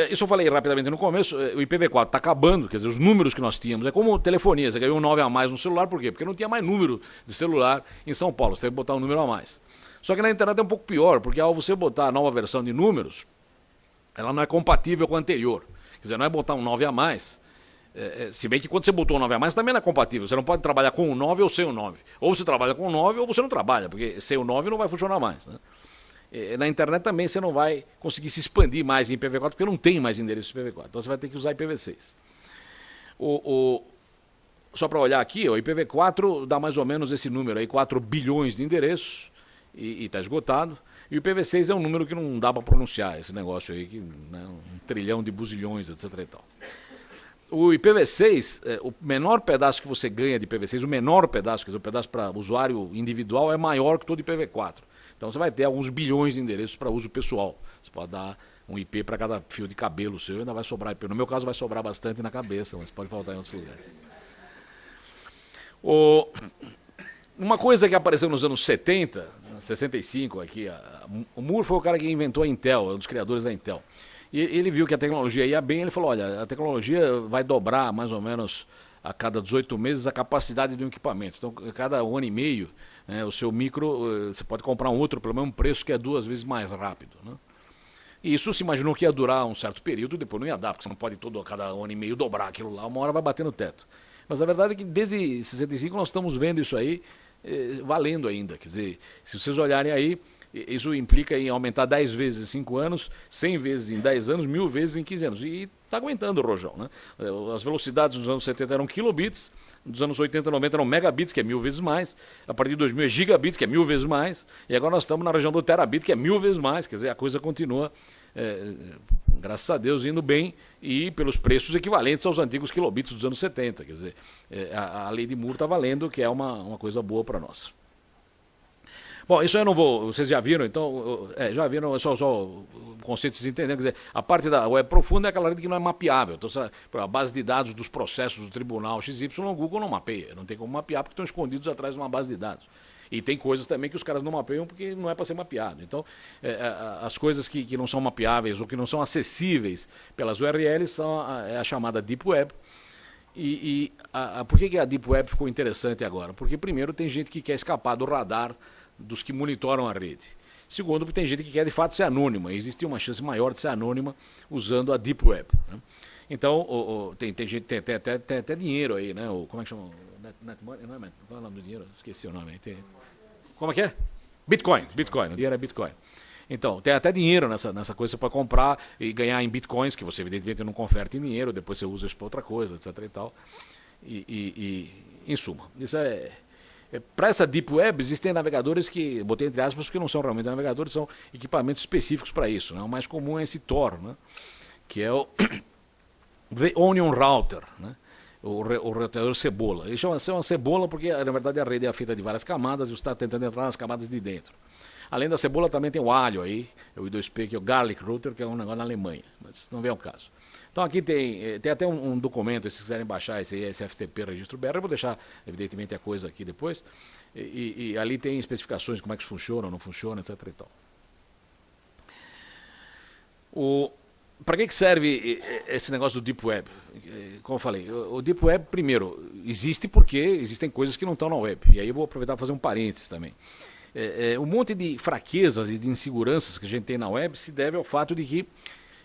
Isso eu falei rapidamente no começo. O IPv4 está acabando, quer dizer, os números que nós tínhamos. É como telefonia, você ganhou um 9 a mais no celular, por quê? Porque não tinha mais número de celular em São Paulo, você teve que botar um número a mais. Só que na internet é um pouco pior, porque ao você botar a nova versão de números, ela não é compatível com a anterior. Quer dizer, não é botar um 9 a mais. Se bem que quando você botou um 9 a mais também não é compatível. Você não pode trabalhar com um 9 ou sem o 9. Ou você trabalha com o 9 ou você não trabalha, porque sem o 9 não vai funcionar mais, né? Na internet também você não vai conseguir se expandir mais em IPv4, porque não tem mais endereço IPv4. Então você vai ter que usar IPv6. Só para olhar aqui, o IPv4 dá mais ou menos esse número aí, 4 bilhões de endereços, e está esgotado. E o IPv6 é um número que não dá para pronunciar, esse negócio aí, que, né, 1 trilhão de buzilhões, etc. E tal. O IPv6, o menor pedaço que você ganha de IPv6, o menor pedaço, quer dizer, o pedaço para usuário individual é maior que todo IPv4. Então você vai ter alguns bilhões de endereços para uso pessoal. Você pode dar um IP para cada fio de cabelo seu, ainda vai sobrar IP. No meu caso vai sobrar bastante na cabeça, mas pode faltar em outros lugares. Uma coisa que apareceu nos anos 70, 65 aqui, o Moore foi o cara que inventou a Intel, um dos criadores da Intel. E ele viu que a tecnologia ia bem, ele falou, olha, a tecnologia vai dobrar mais ou menos a cada 18 meses a capacidade de um equipamento. Então, a cada 1 ano e meio, né, o seu micro, você pode comprar um outro pelo mesmo preço que é 2 vezes mais rápido, né? E isso se imaginou que ia durar um certo período, depois não ia dar, porque você não pode cada 1 ano e meio dobrar aquilo lá, uma hora vai bater no teto. Mas a verdade é que desde 65 nós estamos vendo isso aí valendo ainda. Quer dizer, se vocês olharem aí, isso implica em aumentar 10 vezes em 5 anos, 100 vezes em 10 anos, 1000 vezes em 15 anos. E está aguentando o rojão, né? As velocidades dos anos 70 eram kilobits, dos anos 80 e 90 eram megabits, que é 1000 vezes mais. A partir de 2000 é gigabits, que é 1000 vezes mais. E agora nós estamos na região do terabit, que é 1000 vezes mais. Quer dizer, a coisa continua, graças a Deus, indo bem e pelos preços equivalentes aos antigos kilobits dos anos 70. Quer dizer, a lei de Moore está valendo, que é uma coisa boa para nós. Bom, isso eu não vou, vocês já viram, então, já viram, só o conceito de vocês entenderem, quer dizer, a parte da web profunda é aquela rede que não é mapeável, então a base de dados dos processos do tribunal XY, o Google não mapeia, não tem como mapear porque estão escondidos atrás de uma base de dados. E tem coisas também que os caras não mapeiam porque não é para ser mapeado. Então, as coisas que não são mapeáveis ou que não são acessíveis pelas URLs são a chamada Deep Web. Por que a Deep Web ficou interessante agora? Porque, primeiro, tem gente que quer escapar do radar dos que monitoram a rede. Segundo, porque tem gente que quer de fato ser anônima. Existe uma chance maior de ser anônima usando a Deep Web, né? Então, tem gente, tem até dinheiro aí, né? Como é que chama? Net money? Não é, qual é o nome do dinheiro? Esqueci o nome. Como é que é? Bitcoin. O dinheiro é Bitcoin. Então, tem até dinheiro nessa coisa para comprar e ganhar em Bitcoins, que você evidentemente não converte em dinheiro, depois você usa isso para outra coisa, etc. e tal. Em suma, isso para essa Deep Web existem navegadores que, botei entre aspas, porque não são realmente navegadores, são equipamentos específicos para isso, né? O mais comum é esse Tor, né? Que é o The Onion Router, né? O roteador cebola. Ele chama-se uma cebola porque, na verdade, a rede é feita de várias camadas e você está tentando entrar nas camadas de dentro. Além da cebola, também tem o alho aí, o I2P, que é o Garlic Router, que é um negócio na Alemanha, mas não vem ao caso. Então aqui tem até um documento, se quiserem baixar esse FTP Registro BR, eu vou deixar, evidentemente, a coisa aqui depois, e ali tem especificações de como é que isso funciona ou não funciona, etc. e tal. Para que serve esse negócio do Deep Web? Como eu falei, o Deep Web, primeiro, existe porque existem coisas que não estão na web, e aí eu vou aproveitar para fazer um parênteses também. Um monte de fraquezas e de inseguranças que a gente tem na web se deve ao fato de que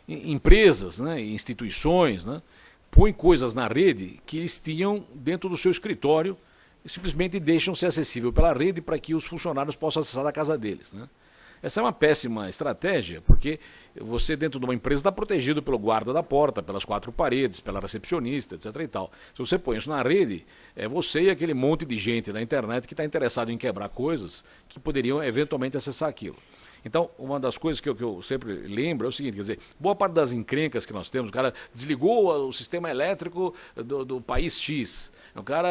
empresas, né, instituições, né, põem coisas na rede que eles tinham dentro do seu escritório e simplesmente deixam ser acessível pela rede para que os funcionários possam acessar da casa deles, né? Essa é uma péssima estratégia, porque você dentro de uma empresa está protegido pelo guarda da porta, pelas 4 paredes, pela recepcionista, etc. e tal. Se você põe isso na rede, é você e aquele monte de gente na internet que está interessado em quebrar coisas que poderiam eventualmente acessar aquilo. Então, uma das coisas que eu sempre lembro é o seguinte, quer dizer, boa parte das encrencas que nós temos, o cara desligou o sistema elétrico do país X, o cara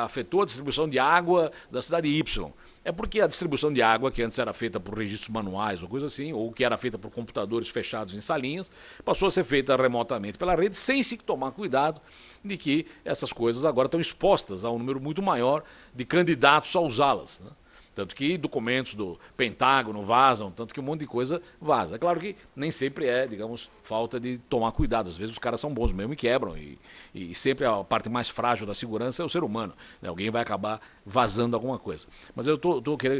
afetou a distribuição de água da cidade Y. É porque a distribuição de água, que antes era feita por registros manuais ou coisa assim, ou que era feita por computadores fechados em salinhas, passou a ser feita remotamente pela rede, sem se tomar cuidado de que essas coisas agora estão expostas a um número muito maior de candidatos a usá-las, né? Tanto que documentos do Pentágono vazam, tanto que um monte de coisa vaza. É claro que nem sempre é, digamos, falta de tomar cuidado. Às vezes os caras são bons mesmo e quebram. E sempre a parte mais frágil da segurança é o ser humano, né? Alguém vai acabar vazando alguma coisa. Mas eu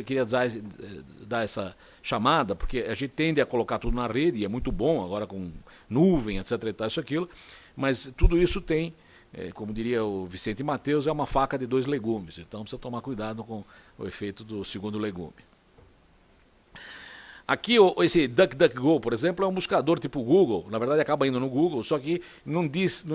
queria dar essa chamada, porque a gente tende a colocar tudo na rede, e é muito bom agora com nuvem, etc. e tal, isso, aquilo. Mas tudo isso tem... como diria o Vicente Mateus, é uma faca de 2 legumes. Então precisa tomar cuidado com o efeito do segundo legume. Aqui esse DuckDuckGo, por exemplo, é um buscador tipo Google. Na verdade acaba indo no Google, só que não diz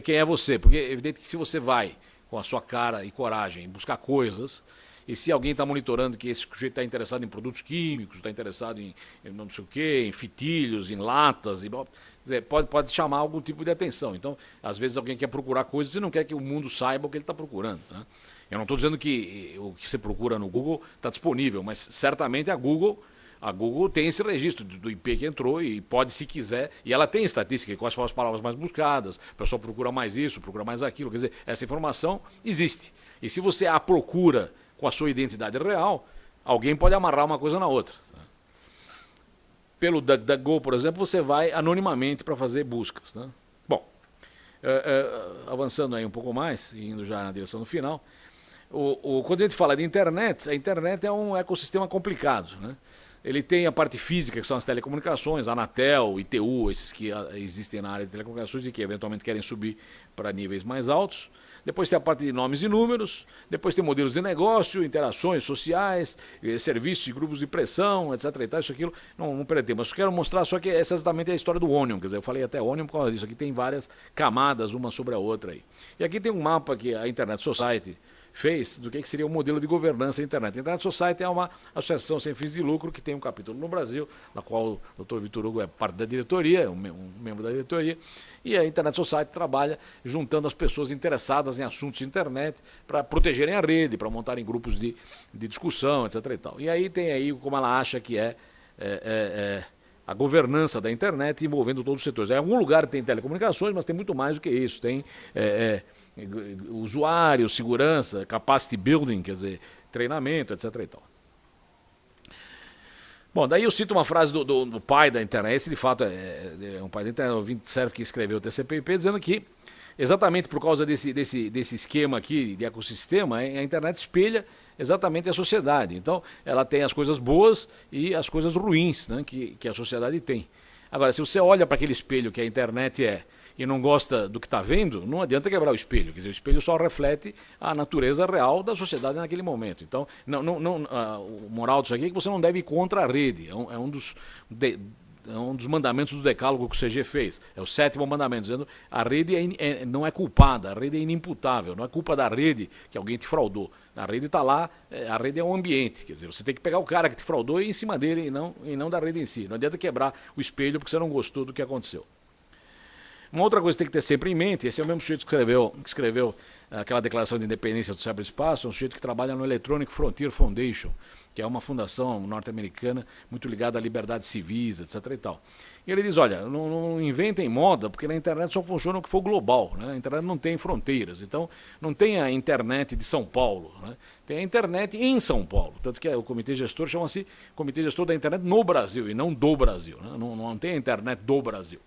quem é você. Porque é evidente que se você vai com a sua cara e coragem buscar coisas, e se alguém está monitorando que esse sujeito está interessado em produtos químicos, está interessado em não sei o quê, em fitilhos, em latas, pode chamar algum tipo de atenção. Então, às vezes alguém quer procurar coisas e não quer que o mundo saiba o que ele está procurando, né? Eu não estou dizendo que o que você procura no Google está disponível, mas certamente a Google tem esse registro do IP que entrou e pode, se quiser, e ela tem estatística de quais foram as palavras mais buscadas, o pessoal procura mais isso, procura mais aquilo, quer dizer, essa informação existe. E se você a procura com a sua identidade real, alguém pode amarrar uma coisa na outra. Pelo DuckDuckGo, por exemplo, você vai anonimamente para fazer buscas, né? Bom, avançando aí um pouco mais, indo já na direção do final, quando a gente fala de internet, a internet é um ecossistema complicado, né? Ele tem a parte física, que são as telecomunicações, a Anatel, ITU, esses que existem na área de telecomunicações e que eventualmente querem subir para níveis mais altos. Depois tem a parte de nomes e números, depois tem modelos de negócio, interações sociais, serviços e grupos de pressão, etc. E tal, isso, aquilo, não pretendo, mas eu quero mostrar só que essa exatamente é a história do Onion, quer dizer, eu falei até Onion por causa disso, aqui tem várias camadas, uma sobre a outra aí. E aqui tem um mapa que a Internet Society fez do que seria o modelo de governança da internet. A Internet Society é uma associação sem fins de lucro que tem um capítulo no Brasil, na qual o Dr. Vitor Hugo é parte da diretoria, é um membro da diretoria, e a Internet Society trabalha juntando as pessoas interessadas em assuntos de internet para protegerem a rede, para montarem grupos de discussão, etc. E tal. E aí tem aí como ela acha que é a governança da internet envolvendo todos os setores. Em algum lugar tem telecomunicações, mas tem muito mais do que isso. Tem usuário, segurança, capacity building, quer dizer, treinamento, etc. e tal. Bom, daí eu cito uma frase do pai da internet, esse de fato é um pai da internet, o Vint Cerf, que escreveu o TCP/IP, dizendo que exatamente por causa desse esquema aqui de ecossistema, a internet espelha exatamente a sociedade. Então, ela tem as coisas boas e as coisas ruins, né, que a sociedade tem. Agora, se você olha para aquele espelho que a internet é e não gosta do que está vendo, não adianta quebrar o espelho. Quer dizer, o espelho só reflete a natureza real da sociedade naquele momento. Então, o moral disso aqui é que você não deve ir contra a rede. É um dos mandamentos do decálogo que o CG fez. É o 7º mandamento, dizendo que a rede não é culpada, a rede é inimputável, não é culpa da rede que alguém te fraudou. A rede está lá, a rede é um ambiente, quer dizer, você tem que pegar o cara que te fraudou e ir em cima dele e não da rede em si. Não adianta quebrar o espelho porque você não gostou do que aconteceu. Uma outra coisa que tem que ter sempre em mente, esse é o mesmo sujeito que escreveu aquela declaração de independência do cyberespaço, é um sujeito que trabalha no Electronic Frontier Foundation, que é uma fundação norte-americana muito ligada a liberdades civis, etc. e tal. E ele diz, olha, não inventem moda, porque na internet só funciona o que for global, né? A internet não tem fronteiras, então não tem a internet de São Paulo, né? Tem a internet em São Paulo, tanto que o comitê gestor chama-se Comitê Gestor da Internet no Brasil, e não do Brasil, né? Não tem a internet do Brasil.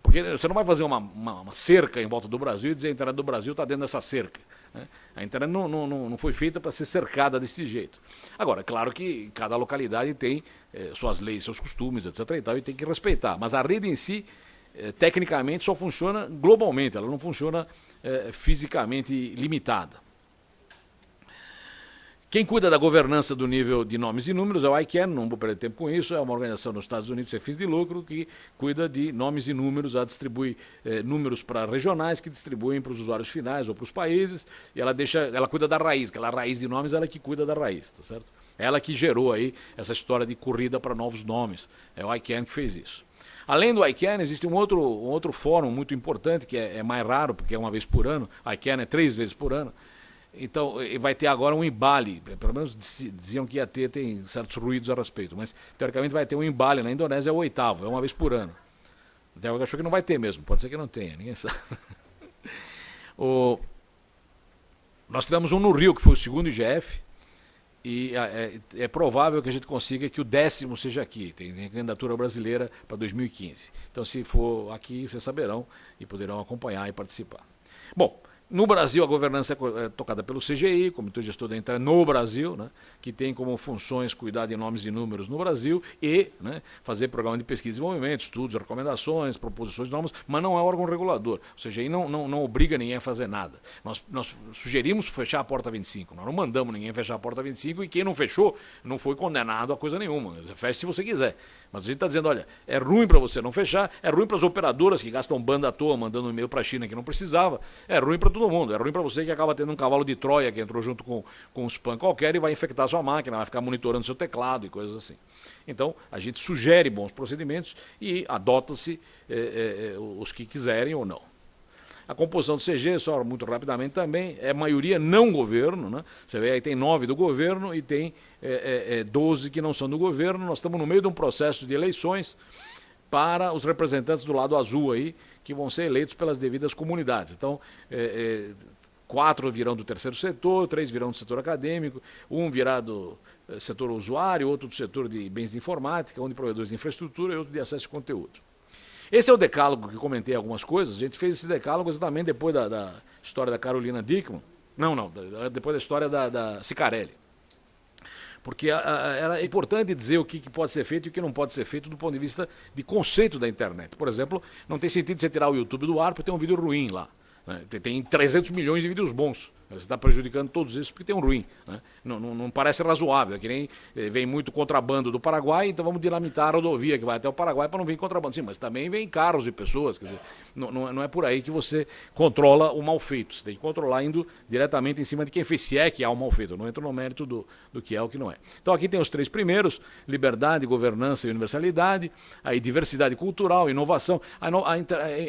Porque você não vai fazer uma cerca em volta do Brasil e dizer que a internet do Brasil está dentro dessa cerca, né? A internet não foi feita para ser cercada desse jeito. Agora, é claro que cada localidade tem suas leis, seus costumes, etc. e tal, e tem que respeitar. Mas a rede em si, tecnicamente, só funciona globalmente, ela não funciona fisicamente limitada. Quem cuida da governança do nível de nomes e números é o ICANN, não vou perder tempo com isso, é uma organização nos Estados Unidos sem fins de lucro que cuida de nomes e números, ela distribui números para regionais que distribuem para os usuários finais ou para os países, e ela cuida da raiz, aquela raiz de nomes ela que cuida da raiz, tá certo? Ela que gerou aí essa história de corrida para novos nomes, é o ICANN que fez isso. Além do ICANN, existe um outro fórum muito importante, que é mais raro, porque é uma vez por ano, o ICANN é 3 vezes por ano. Então, vai ter agora um IBALI, pelo menos diziam que ia ter, tem certos ruídos a respeito, mas teoricamente vai ter um IBALI na Indonésia, é o 8º, é uma vez por ano. Até eu acho que não vai ter mesmo, pode ser que não tenha, ninguém sabe. Nós tivemos um no Rio, que foi o 2º IGF, e é provável que a gente consiga que o 10º seja aqui, tem candidatura brasileira para 2015. Então, se for aqui, vocês saberão e poderão acompanhar e participar. Bom, no Brasil, a governança é tocada pelo CGI, Comitê Gestor da Internet no Brasil, né, que tem como funções cuidar de nomes e números no Brasil e, né, fazer programa de pesquisa e desenvolvimento, estudos, recomendações, proposições de normas, mas não é órgão regulador. O CGI não obriga ninguém a fazer nada. Nós sugerimos fechar a porta 25, nós não mandamos ninguém fechar a porta 25 e quem não fechou não foi condenado a coisa nenhuma. Feche se você quiser. Mas a gente está dizendo, olha, é ruim para você não fechar, é ruim para as operadoras que gastam banda à toa, mandando e-mail para a China que não precisava, é ruim para todo mundo, é ruim para você que acaba tendo um cavalo de Troia que entrou junto com um spam qualquer e vai infectar sua máquina, vai ficar monitorando seu teclado e coisas assim. Então, a gente sugere bons procedimentos e adota-se os que quiserem ou não. A composição do CG, só muito rapidamente também, é maioria não governo, né? Você vê aí tem 9 do governo e tem 12 que não são do governo. Nós estamos no meio de um processo de eleições para os representantes do lado azul aí, que vão ser eleitos pelas devidas comunidades. Então, 4 virão do terceiro setor, 3 virão do setor acadêmico, um virá do setor usuário, outro do setor de bens de informática, um de provedores de infraestrutura e outro de acesso de conteúdo. Esse é o decálogo que comentei algumas coisas. A gente fez esse decálogo exatamente depois da história da Carolina Dickmann. Depois da história da Cicarelli. Porque é importante dizer o que pode ser feito e o que não pode ser feito do ponto de vista de conceito da internet. Por exemplo, não tem sentido você tirar o YouTube do ar porque tem um vídeo ruim lá. Né? Tem 300 milhões de vídeos bons. Você está prejudicando todos esses porque tem um ruim. Né? Não parece razoável. É que nem vem muito contrabando do Paraguai, então vamos dinamitar a rodovia que vai até o Paraguai para não vir contrabando. Sim, mas também vem carros de pessoas. Quer dizer, não é por aí que você controla o mal feito. Você tem que controlar indo diretamente em cima de quem fez, se é que há o mal feito. Eu não entro no mérito do que é ou que não é. Então aqui tem os 3 primeiros: liberdade, governança e universalidade, aí diversidade cultural, inovação. A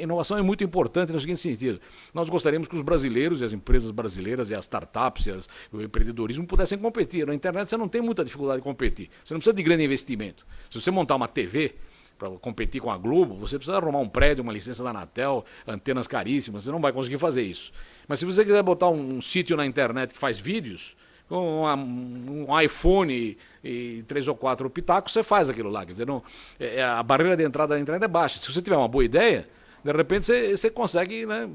inovação é muito importante no seguinte sentido: nós gostaríamos que os brasileiros e as empresas brasileiras e as startups e o empreendedorismo pudessem competir. Na internet você não tem muita dificuldade de competir. Você não precisa de grande investimento. Se você montar uma TV para competir com a Globo, você precisa arrumar um prédio, uma licença da Anatel, antenas caríssimas, você não vai conseguir fazer isso. Mas se você quiser botar um sítio na internet que faz vídeos, com um iPhone e 3 ou 4 pitacos, você faz aquilo lá. Quer dizer, a barreira de entrada da internet é baixa. Se você tiver uma boa ideia, de repente você consegue, né,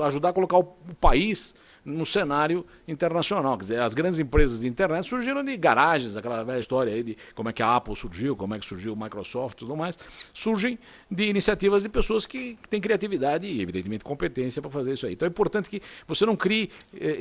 ajudar a colocar o país no cenário internacional. Quer dizer, as grandes empresas de internet surgiram de garagens, aquela velha história aí de como é que a Apple surgiu, como é que surgiu o Microsoft e tudo mais, surgem de iniciativas de pessoas que têm criatividade e, evidentemente, competência para fazer isso aí. Então é importante que você não crie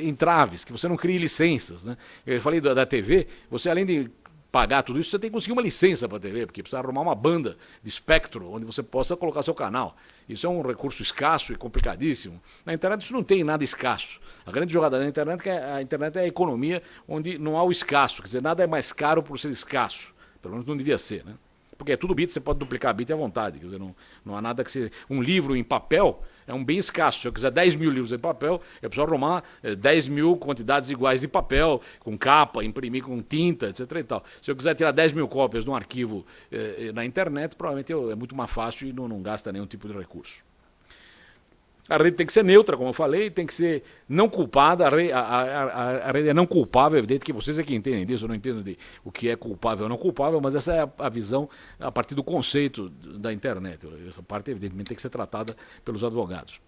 entraves, que você não crie licenças. Né? Eu falei da TV, você além de pagar tudo isso, você tem que conseguir uma licença para a TV, porque precisa arrumar uma banda de espectro onde você possa colocar seu canal. Isso é um recurso escasso e complicadíssimo. Na internet isso não tem nada escasso. A grande jogada da internet é que a internet é a economia onde não há o escasso, quer dizer, nada é mais caro por ser escasso. Pelo menos não devia ser, né? Porque é tudo bit, você pode duplicar bit à vontade. Quer dizer, não há nada que você... Um livro em papel é um bem escasso. Se eu quiser 10 mil livros em papel, eu preciso arrumar 10 mil quantidades iguais de papel, com capa, imprimir com tinta, etc. e tal. Se eu quiser tirar 10 mil cópias de um arquivo na internet, provavelmente é muito mais fácil e não gasta nenhum tipo de recurso. A rede tem que ser neutra, como eu falei, tem que ser não culpada, a rede é não culpável, é evidente que vocês é que entendem disso, eu não entendo o que é culpável ou não culpável, mas essa é a visão a partir do conceito da internet. Essa parte, evidentemente, tem que ser tratada pelos advogados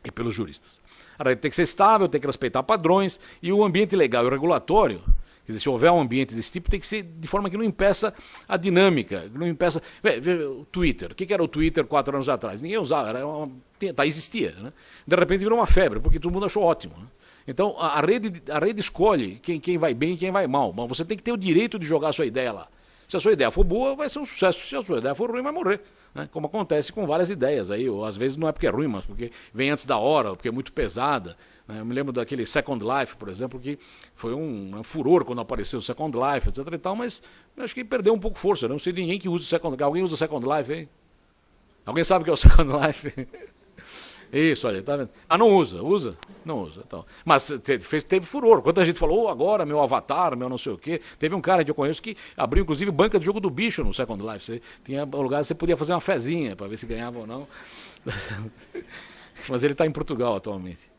e pelos juristas. A rede tem que ser estável, tem que respeitar padrões, e o ambiente legal e regulatório, quer dizer, se houver um ambiente desse tipo, tem que ser de forma que não impeça a dinâmica, não impeça... O Twitter, o que era o Twitter 4 anos atrás? Ninguém usava, existia, né? De repente virou uma febre, porque todo mundo achou ótimo. Né? Então a rede escolhe quem vai bem e quem vai mal. Mas você tem que ter o direito de jogar a sua ideia lá. Se a sua ideia for boa, vai ser um sucesso. Se a sua ideia for ruim, vai morrer. Né? Como acontece com várias ideias aí. Ou às vezes não é porque é ruim, mas porque vem antes da hora, ou porque é muito pesada. Né? Eu me lembro daquele Second Life, por exemplo, que foi um furor quando apareceu o Second Life, etc. e tal, mas eu acho que perdeu um pouco força. Não sei de ninguém que usa o Second Life. Alguém usa o Second Life aí? Alguém sabe o que é o Second Life? Isso, olha, tá vendo? Ah, não usa? Usa? Não usa. Então. Mas teve furor. Quanta gente falou, agora meu avatar, meu não sei o quê. Teve um cara que eu conheço que abriu, inclusive, banca de jogo do bicho no Second Life. Você tinha um lugar, você podia fazer uma fezinha para ver se ganhava ou não. Mas ele está em Portugal atualmente.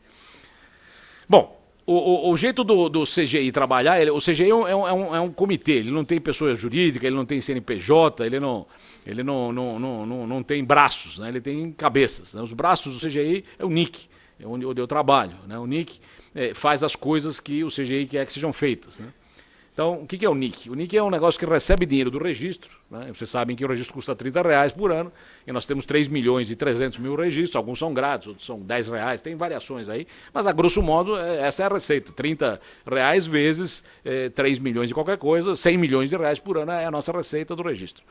Bom, o jeito do CGI trabalhar, o CGI é um comitê, ele não tem pessoa jurídica, ele não tem CNPJ, ele não tem braços, né? Ele tem cabeças. Né? Os braços do CGI é o NIC, é onde eu trabalho. Né? O NIC faz as coisas que o CGI quer que sejam feitas. Né? Então, o que é o NIC? O NIC é um negócio que recebe dinheiro do registro. Né? Vocês sabem que o registro custa R$30 por ano, e nós temos 3.300.000 registros, alguns são grátis, outros são R$10, tem variações aí, mas a grosso modo essa é a receita, R$30 vezes 3 milhões e qualquer coisa, 100 milhões de reais por ano é a nossa receita do registro.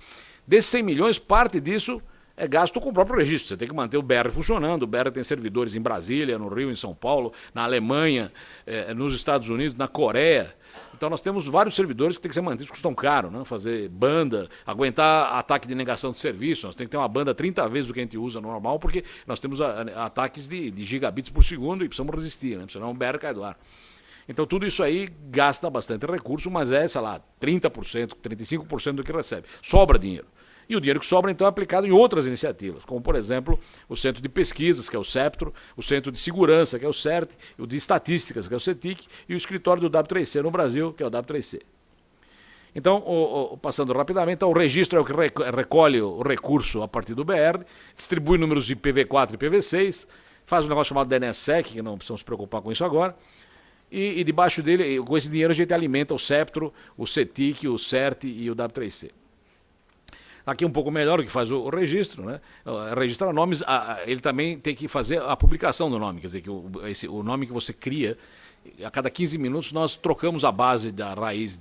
Desses 100 milhões, parte disso é gasto com o próprio registro. Você tem que manter o BR funcionando. O BR tem servidores em Brasília, no Rio, em São Paulo, na Alemanha, nos Estados Unidos, na Coreia. Então nós temos vários servidores que têm que ser mantidos, custam caro, né? Fazer banda, aguentar ataque de negação de serviço. Nós temos que ter uma banda 30 vezes o que a gente usa normal, porque nós temos ataques de gigabits por segundo e precisamos resistir, né? Senão o BR cai do ar. Então tudo isso aí gasta bastante recurso, mas sei lá, 30%, 35% do que recebe. Sobra dinheiro. E o dinheiro que sobra, então, é aplicado em outras iniciativas, como, por exemplo, o Centro de Pesquisas, que é o CEPTRO, o Centro de Segurança, que é o CERT, o de Estatísticas, que é o CETIC, e o escritório do W3C no Brasil, que é o W3C. Então, passando rapidamente, então, o registro é o que recolhe o recurso a partir do BR, distribui números de IPv4 e IPv6, faz um negócio chamado DNSSEC, que não precisamos se preocupar com isso agora, e debaixo dele, com esse dinheiro, a gente alimenta o CEPTRO, o CETIC, o CERT e o W3C. Aqui um pouco melhor o que faz o registro, né? Registrar nomes, ele também tem que fazer a publicação do nome, quer dizer, que o nome que você cria, a cada 15 minutos nós trocamos a base da raiz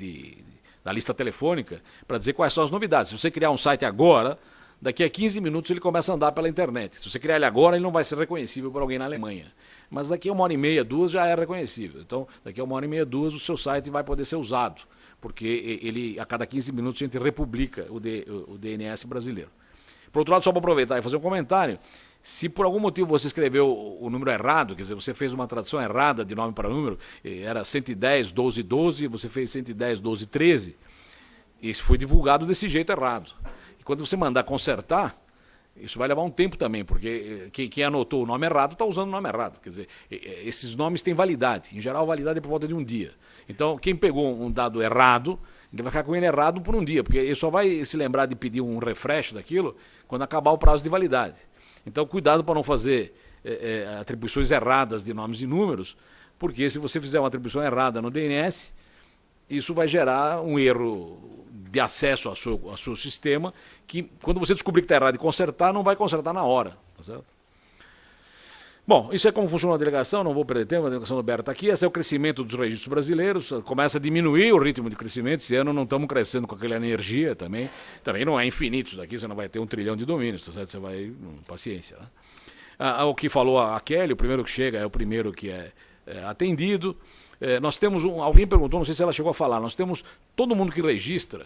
da lista telefônica para dizer quais são as novidades. Se você criar um site agora, daqui a 15 minutos ele começa a andar pela internet. Se você criar ele agora, ele não vai ser reconhecível por alguém na Alemanha. Mas daqui a 1h30, 2 já é reconhecível. Então, daqui a 1h30, 2 o seu site vai poder ser usado, porque ele, a cada 15 minutos a gente republica o DNS brasileiro. Por outro lado, só para aproveitar e fazer um comentário, se por algum motivo você escreveu o número errado, quer dizer, você fez uma tradução errada de nome para número, era 110, 12, 12, você fez 110, 12, 13, isso foi divulgado desse jeito errado. E quando você mandar consertar, isso vai levar um tempo também, porque quem anotou o nome errado está usando o nome errado. Quer dizer, esses nomes têm validade. Em geral, a validade é por volta de um dia. Então, quem pegou um dado errado, ele vai ficar com ele errado por um dia, porque ele só vai se lembrar de pedir um refresh daquilo quando acabar o prazo de validade. Então, cuidado para não fazer atribuições erradas de nomes e números, porque se você fizer uma atribuição errada no DNS, isso vai gerar um erro de acesso ao seu sistema, que quando você descobrir que está errado e consertar, não vai consertar na hora. Tá certo? Bom, isso é como funciona a delegação, não vou perder tempo, a delegação do BR está aqui, esse é o crescimento dos registros brasileiros, começa a diminuir o ritmo de crescimento, esse ano não estamos crescendo com aquela energia também não é infinito isso daqui, você não vai ter 1 trilhão de domínios, tá certo? Você vai, paciência. Né? O que falou a Kelly, o primeiro que chega é o primeiro que é atendido. Nós temos, alguém perguntou, não sei se ela chegou a falar, nós temos todo mundo que registra,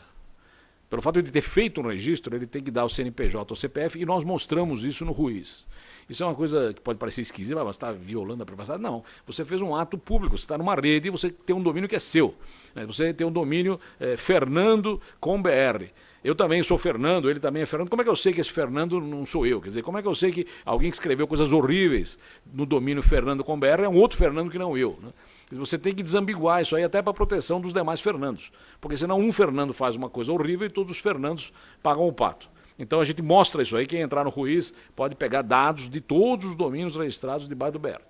pelo fato de ter feito um registro, ele tem que dar o CNPJ ou CPF, e nós mostramos isso no Ruiz. Isso é uma coisa que pode parecer esquisita, mas está violando a privacidade. Não, você fez um ato público, você está numa rede e você tem um domínio que é seu. Né? Você tem um domínio Fernando com BR. Eu também sou Fernando, ele também é Fernando. Como é que eu sei que esse Fernando não sou eu? Quer dizer, como é que eu sei que alguém que escreveu coisas horríveis no domínio Fernando com BR é um outro Fernando que não eu? Né? Você tem que desambiguar isso aí até para a proteção dos demais Fernandos. Porque senão um Fernando faz uma coisa horrível e todos os Fernandos pagam o pato. Então a gente mostra isso aí, quem entrar no Ruiz pode pegar dados de todos os domínios registrados debaixo do BR.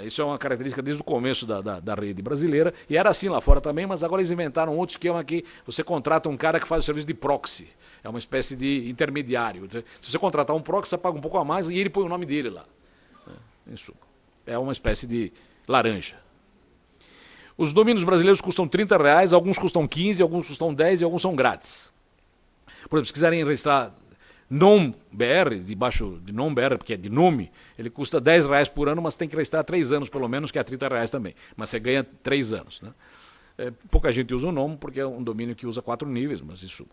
Isso é uma característica desde o começo da rede brasileira, e era assim lá fora também, mas agora eles inventaram outro esquema que você contrata um cara que faz o serviço de proxy, é uma espécie de intermediário. Se você contratar um proxy, você paga um pouco a mais e ele põe o nome dele lá. Isso é uma espécie de laranja. Os domínios brasileiros custam R$30, alguns custam 15, alguns custam 10 e alguns são grátis. Por exemplo, se quiserem registrar NOM.br, debaixo de NOM.br, porque é de nome, ele custa R$10 por ano, mas tem que registrar 3 anos pelo menos, que é R$30 também. Mas você ganha 3 anos. Né? Pouca gente usa o nome, porque é um domínio que usa 4 níveis, mas isso...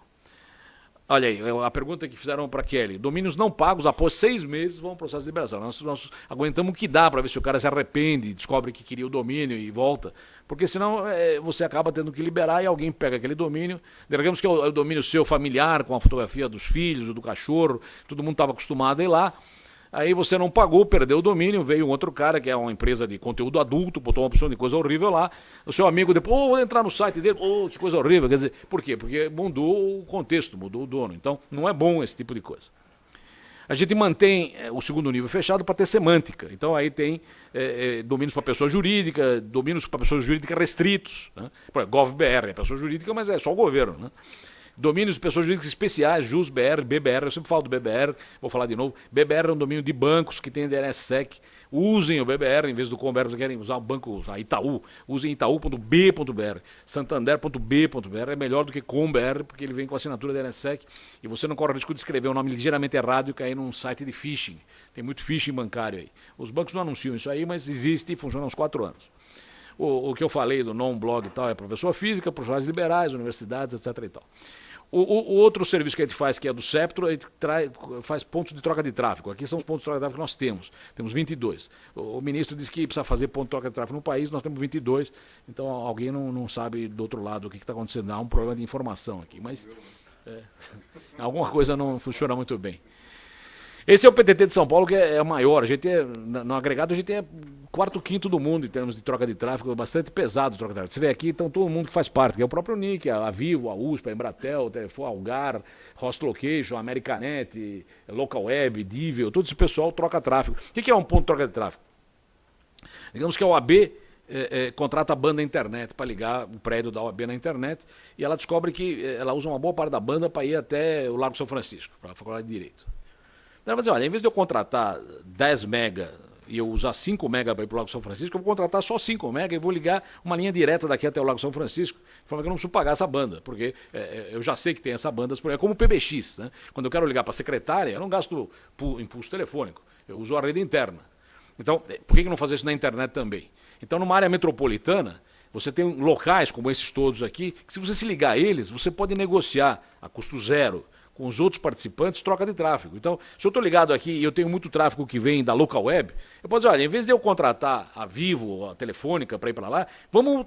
Olha aí, a pergunta que fizeram para Kelly. Domínios não pagos após 6 meses vão ao processo de liberação. Nós aguentamos o que dá para ver se o cara se arrepende, descobre que queria o domínio e volta. Porque senão você acaba tendo que liberar e alguém pega aquele domínio. Digamos que é o domínio seu familiar, com a fotografia dos filhos, do cachorro, todo mundo estava acostumado a ir lá. Aí você não pagou, perdeu o domínio, veio um outro cara que é uma empresa de conteúdo adulto, botou uma opção de coisa horrível lá. O seu amigo depois, vou entrar no site dele, que coisa horrível. Quer dizer, por quê? Porque mudou o contexto, mudou o dono. Então, não é bom esse tipo de coisa. A gente mantém o segundo nível fechado para ter semântica. Então, aí tem domínios para pessoa jurídica, domínios para pessoas jurídicas restritos. Né? Por exemplo, GovBR é pessoa jurídica, mas é só o governo, né? Domínios de pessoas jurídicas especiais, JusBR, BBR, eu sempre falo do BBR, vou falar de novo. BBR é um domínio de bancos que tem DNSSEC. Usem o BBR em vez do ComBR, se querem usar o banco, a Itaú, usem itaú.b.br, santander.b.br, é melhor do que ComBR, porque ele vem com assinatura DNSSEC e você não corre o risco de escrever um nome ligeiramente errado e cair num site de phishing. Tem muito phishing bancário aí. Os bancos não anunciam isso aí, mas existe e funciona há uns 4 anos. O que eu falei do non-blog e tal é para pessoa física, profissionais liberais, universidades, etc. e tal. O outro serviço que a gente faz, que é do Septro, a gente faz pontos de troca de tráfego. Aqui são os pontos de troca de tráfego que nós temos. Temos 22. O ministro disse que precisa fazer ponto de troca de tráfego no país, nós temos 22. Então alguém não sabe do outro lado o que está acontecendo. Há um problema de informação aqui. Mas alguma coisa não funciona muito bem. Esse é o PTT de São Paulo, que é maior. A gente no agregado, a gente é quarto, quinto do mundo em termos de troca de tráfego, é bastante pesado a troca de tráfego. Você vê aqui, então todo mundo que faz parte, que é o próprio NIC, a Vivo, a USP, a Embratel, a Telefone, a Algar, Host Location, a Americanet, a Local Web, Divel, todo esse pessoal troca tráfego. O que é um ponto de troca de tráfego? Digamos que a OAB contrata a banda internet para ligar o prédio da OAB na internet e ela descobre que ela usa uma boa parte da banda para ir até o Largo São Francisco, para a Faculdade de Direito. Ela vai dizer, olha, em vez de eu contratar 10 mega e eu usar 5 mega para ir para o Lago São Francisco, eu vou contratar só 5 mega e vou ligar uma linha direta daqui até o Lago São Francisco, de forma que eu não preciso pagar essa banda, porque eu já sei que tem essa banda, é como o PBX, né? Quando eu quero ligar para a secretária, eu não gasto impulso telefônico, eu uso a rede interna. Então, por que não fazer isso na internet também? Então, numa área metropolitana, você tem locais como esses todos aqui, que se você se ligar a eles, você pode negociar a custo zero, com os outros participantes, troca de tráfego. Então, se eu estou ligado aqui e eu tenho muito tráfego que vem da local web, eu posso dizer, olha, em vez de eu contratar a Vivo ou a Telefônica para ir para lá, vamos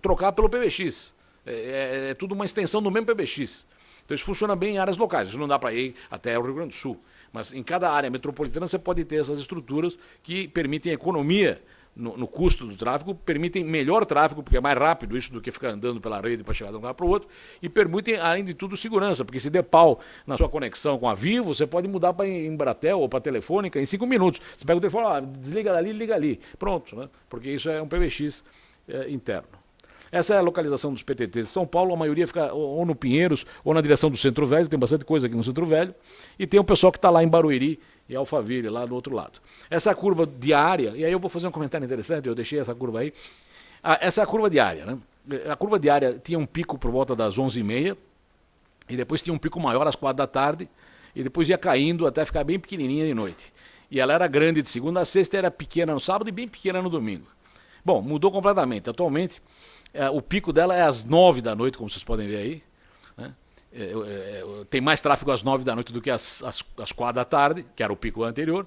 trocar pelo PBX. É tudo uma extensão do mesmo PBX. Então, isso funciona bem em áreas locais. Isso não dá para ir até o Rio Grande do Sul. Mas em cada área metropolitana você pode ter essas estruturas que permitem economia no custo do tráfego, permitem melhor tráfego, porque é mais rápido isso do que ficar andando pela rede para chegar de um lugar para o outro, e permitem, além de tudo, segurança, porque se der pau na sua conexão com a Vivo, você pode mudar para Embratel ou para Telefônica em 5 minutos. Você pega o telefone, desliga dali, liga ali. Pronto, né? Porque isso é um PBX interno. Essa é a localização dos PTTs de São Paulo, a maioria fica ou no Pinheiros ou na direção do Centro Velho, tem bastante coisa aqui no Centro Velho, e tem o pessoal que está lá em Barueri e Alphaville, lá do outro lado. Essa é a curva diária, e aí eu vou fazer um comentário interessante, eu deixei essa curva aí. Essa é a curva diária, né? A curva diária tinha um pico por volta das 11h30, e depois tinha um pico maior às 4 da tarde, e depois ia caindo até ficar bem pequenininha de noite. E ela era grande de segunda a sexta, era pequena no sábado e bem pequena no domingo. Bom, mudou completamente. Atualmente, o pico dela é às 9 da noite, como vocês podem ver aí, né? Tem mais tráfego às 9 da noite do que às 4 da tarde, que era o pico anterior.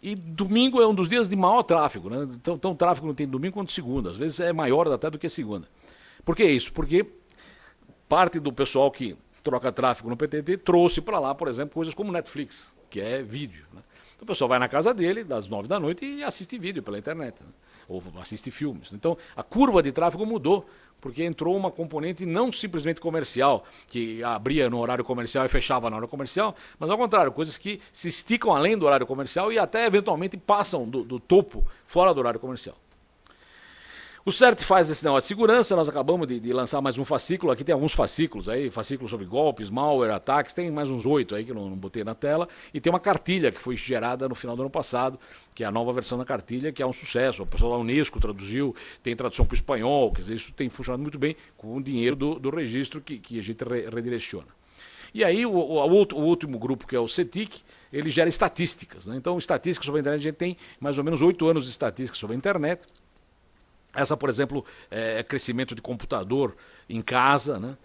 E domingo é um dos dias de maior tráfego, né? Então tráfego não tem domingo quanto segunda. Às vezes é maior até do que segunda. Por que isso? Porque parte do pessoal que troca tráfego no PTT trouxe para lá, por exemplo, coisas como Netflix, que é vídeo, né? Então o pessoal vai na casa dele, das 9 da noite, e assiste vídeo pela internet, né? Ou assiste filmes. Então a curva de tráfego mudou, porque entrou uma componente não simplesmente comercial, que abria no horário comercial e fechava na hora comercial, mas ao contrário, coisas que se esticam além do horário comercial e até eventualmente passam do topo fora do horário comercial. O CERT faz esse negócio de segurança, nós acabamos de lançar mais um fascículo, aqui tem alguns fascículos aí, fascículos sobre golpes, malware, ataques, tem mais uns 8 aí que eu não botei na tela, e tem uma cartilha que foi gerada no final do ano passado, que é a nova versão da cartilha, que é um sucesso, o pessoal da Unesco traduziu, tem tradução para o espanhol, quer dizer, isso tem funcionado muito bem com o dinheiro do registro que a gente redireciona. E aí o último grupo, que é o CETIC, ele gera estatísticas, né? Então, estatísticas sobre a internet, a gente tem mais ou menos 8 anos de estatísticas sobre a internet. Essa, por exemplo, é crescimento de computador em casa, né?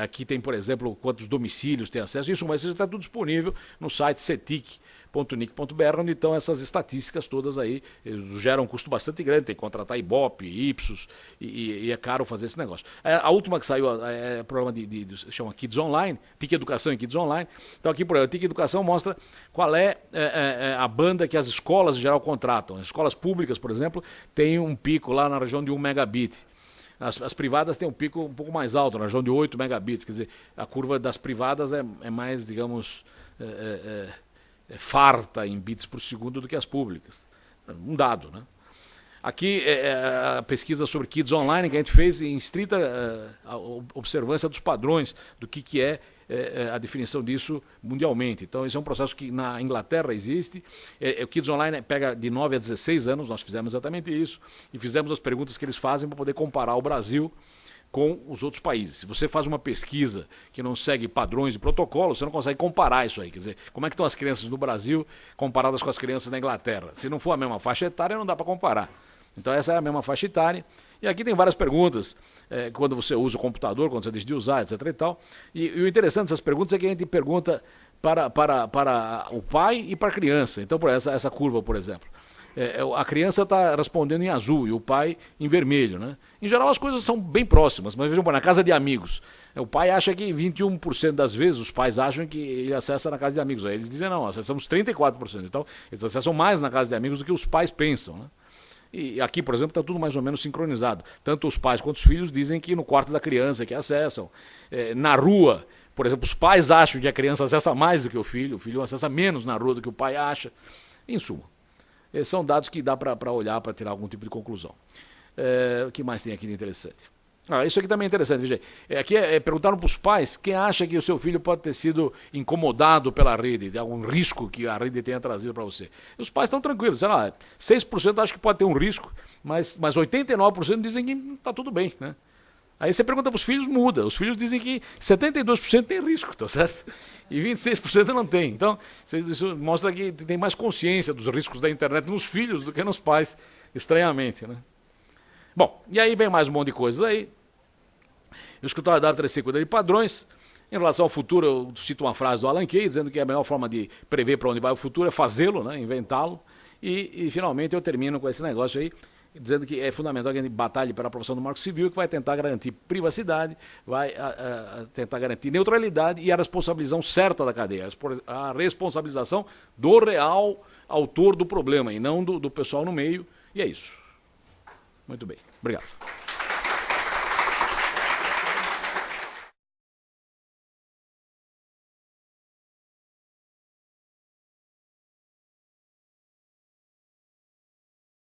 Aqui tem, por exemplo, quantos domicílios tem acesso. Isso, mas isso está tudo disponível no site cetic.nic.br, onde estão essas estatísticas todas aí. Geram um custo bastante grande, tem que contratar Ibope, Ipsos, e é caro fazer esse negócio. A última que saiu é o programa chama Kids Online, TIC Educação e Kids Online. Então aqui, por exemplo, a TIC Educação mostra qual é a banda que as escolas em geral contratam. As escolas públicas, por exemplo, tem um pico lá na região de 1 megabit. As privadas têm um pico um pouco mais alto, na região de 8 megabits. Quer dizer, a curva das privadas é mais, digamos, farta em bits por segundo do que as públicas. Um dado, né? Aqui a pesquisa sobre Kids Online que a gente fez em estrita observância dos padrões do que é a definição disso mundialmente. Então, esse é um processo que na Inglaterra existe. O Kids Online pega de 9 a 16 anos, nós fizemos exatamente isso, e fizemos as perguntas que eles fazem para poder comparar o Brasil com os outros países. Se você faz uma pesquisa que não segue padrões e protocolos, você não consegue comparar isso aí. Quer dizer, como é que estão as crianças no Brasil comparadas com as crianças na Inglaterra? Se não for a mesma faixa etária, não dá para comparar. Então essa é a mesma faixa etária. E aqui tem várias perguntas, quando você usa o computador, quando você deixa de usar, etc. e tal. E o interessante dessas perguntas é que a gente pergunta para o pai e para a criança. Então, por essa curva, por exemplo. A criança está respondendo em azul e o pai em vermelho, né? Em geral as coisas são bem próximas, mas vejam, na casa de amigos, o pai acha que 21% das vezes os pais acham que ele acessa na casa de amigos. Aí eles dizem, não, acessamos 34%. Então, eles acessam mais na casa de amigos do que os pais pensam, né? E aqui, por exemplo, está tudo mais ou menos sincronizado. Tanto os pais quanto os filhos dizem que no quarto da criança que acessam. Na rua, por exemplo, os pais acham que a criança acessa mais do que o filho acessa menos na rua do que o pai acha. Em suma, esses são dados que dá para olhar, para tirar algum tipo de conclusão. O que mais tem aqui de interessante? Isso aqui também é interessante, veja. Aqui perguntaram para os pais quem acha que o seu filho pode ter sido incomodado pela rede, de algum risco que a rede tenha trazido para você. E os pais estão tranquilos, sei lá, 6% acham que pode ter um risco, mas 89% dizem que está tudo bem, né? Aí você pergunta para os filhos, muda. Os filhos dizem que 72% tem risco, tá certo? E 26% não tem. Então, isso mostra que tem mais consciência dos riscos da internet nos filhos do que nos pais, estranhamente, né? Bom, e aí vem mais um monte de coisas aí. O escritório da W3C cuida de padrões. Em relação ao futuro, eu cito uma frase do Alan Kay, dizendo que a melhor forma de prever para onde vai o futuro é fazê-lo, né, inventá-lo. E finalmente eu termino com esse negócio aí, dizendo que é fundamental que a gente batalhe pela aprovação do Marco Civil, que vai tentar garantir privacidade, vai tentar garantir neutralidade e a responsabilização certa da cadeia, a responsabilização do real autor do problema e não do pessoal no meio. E é isso. Muito bem. Obrigado.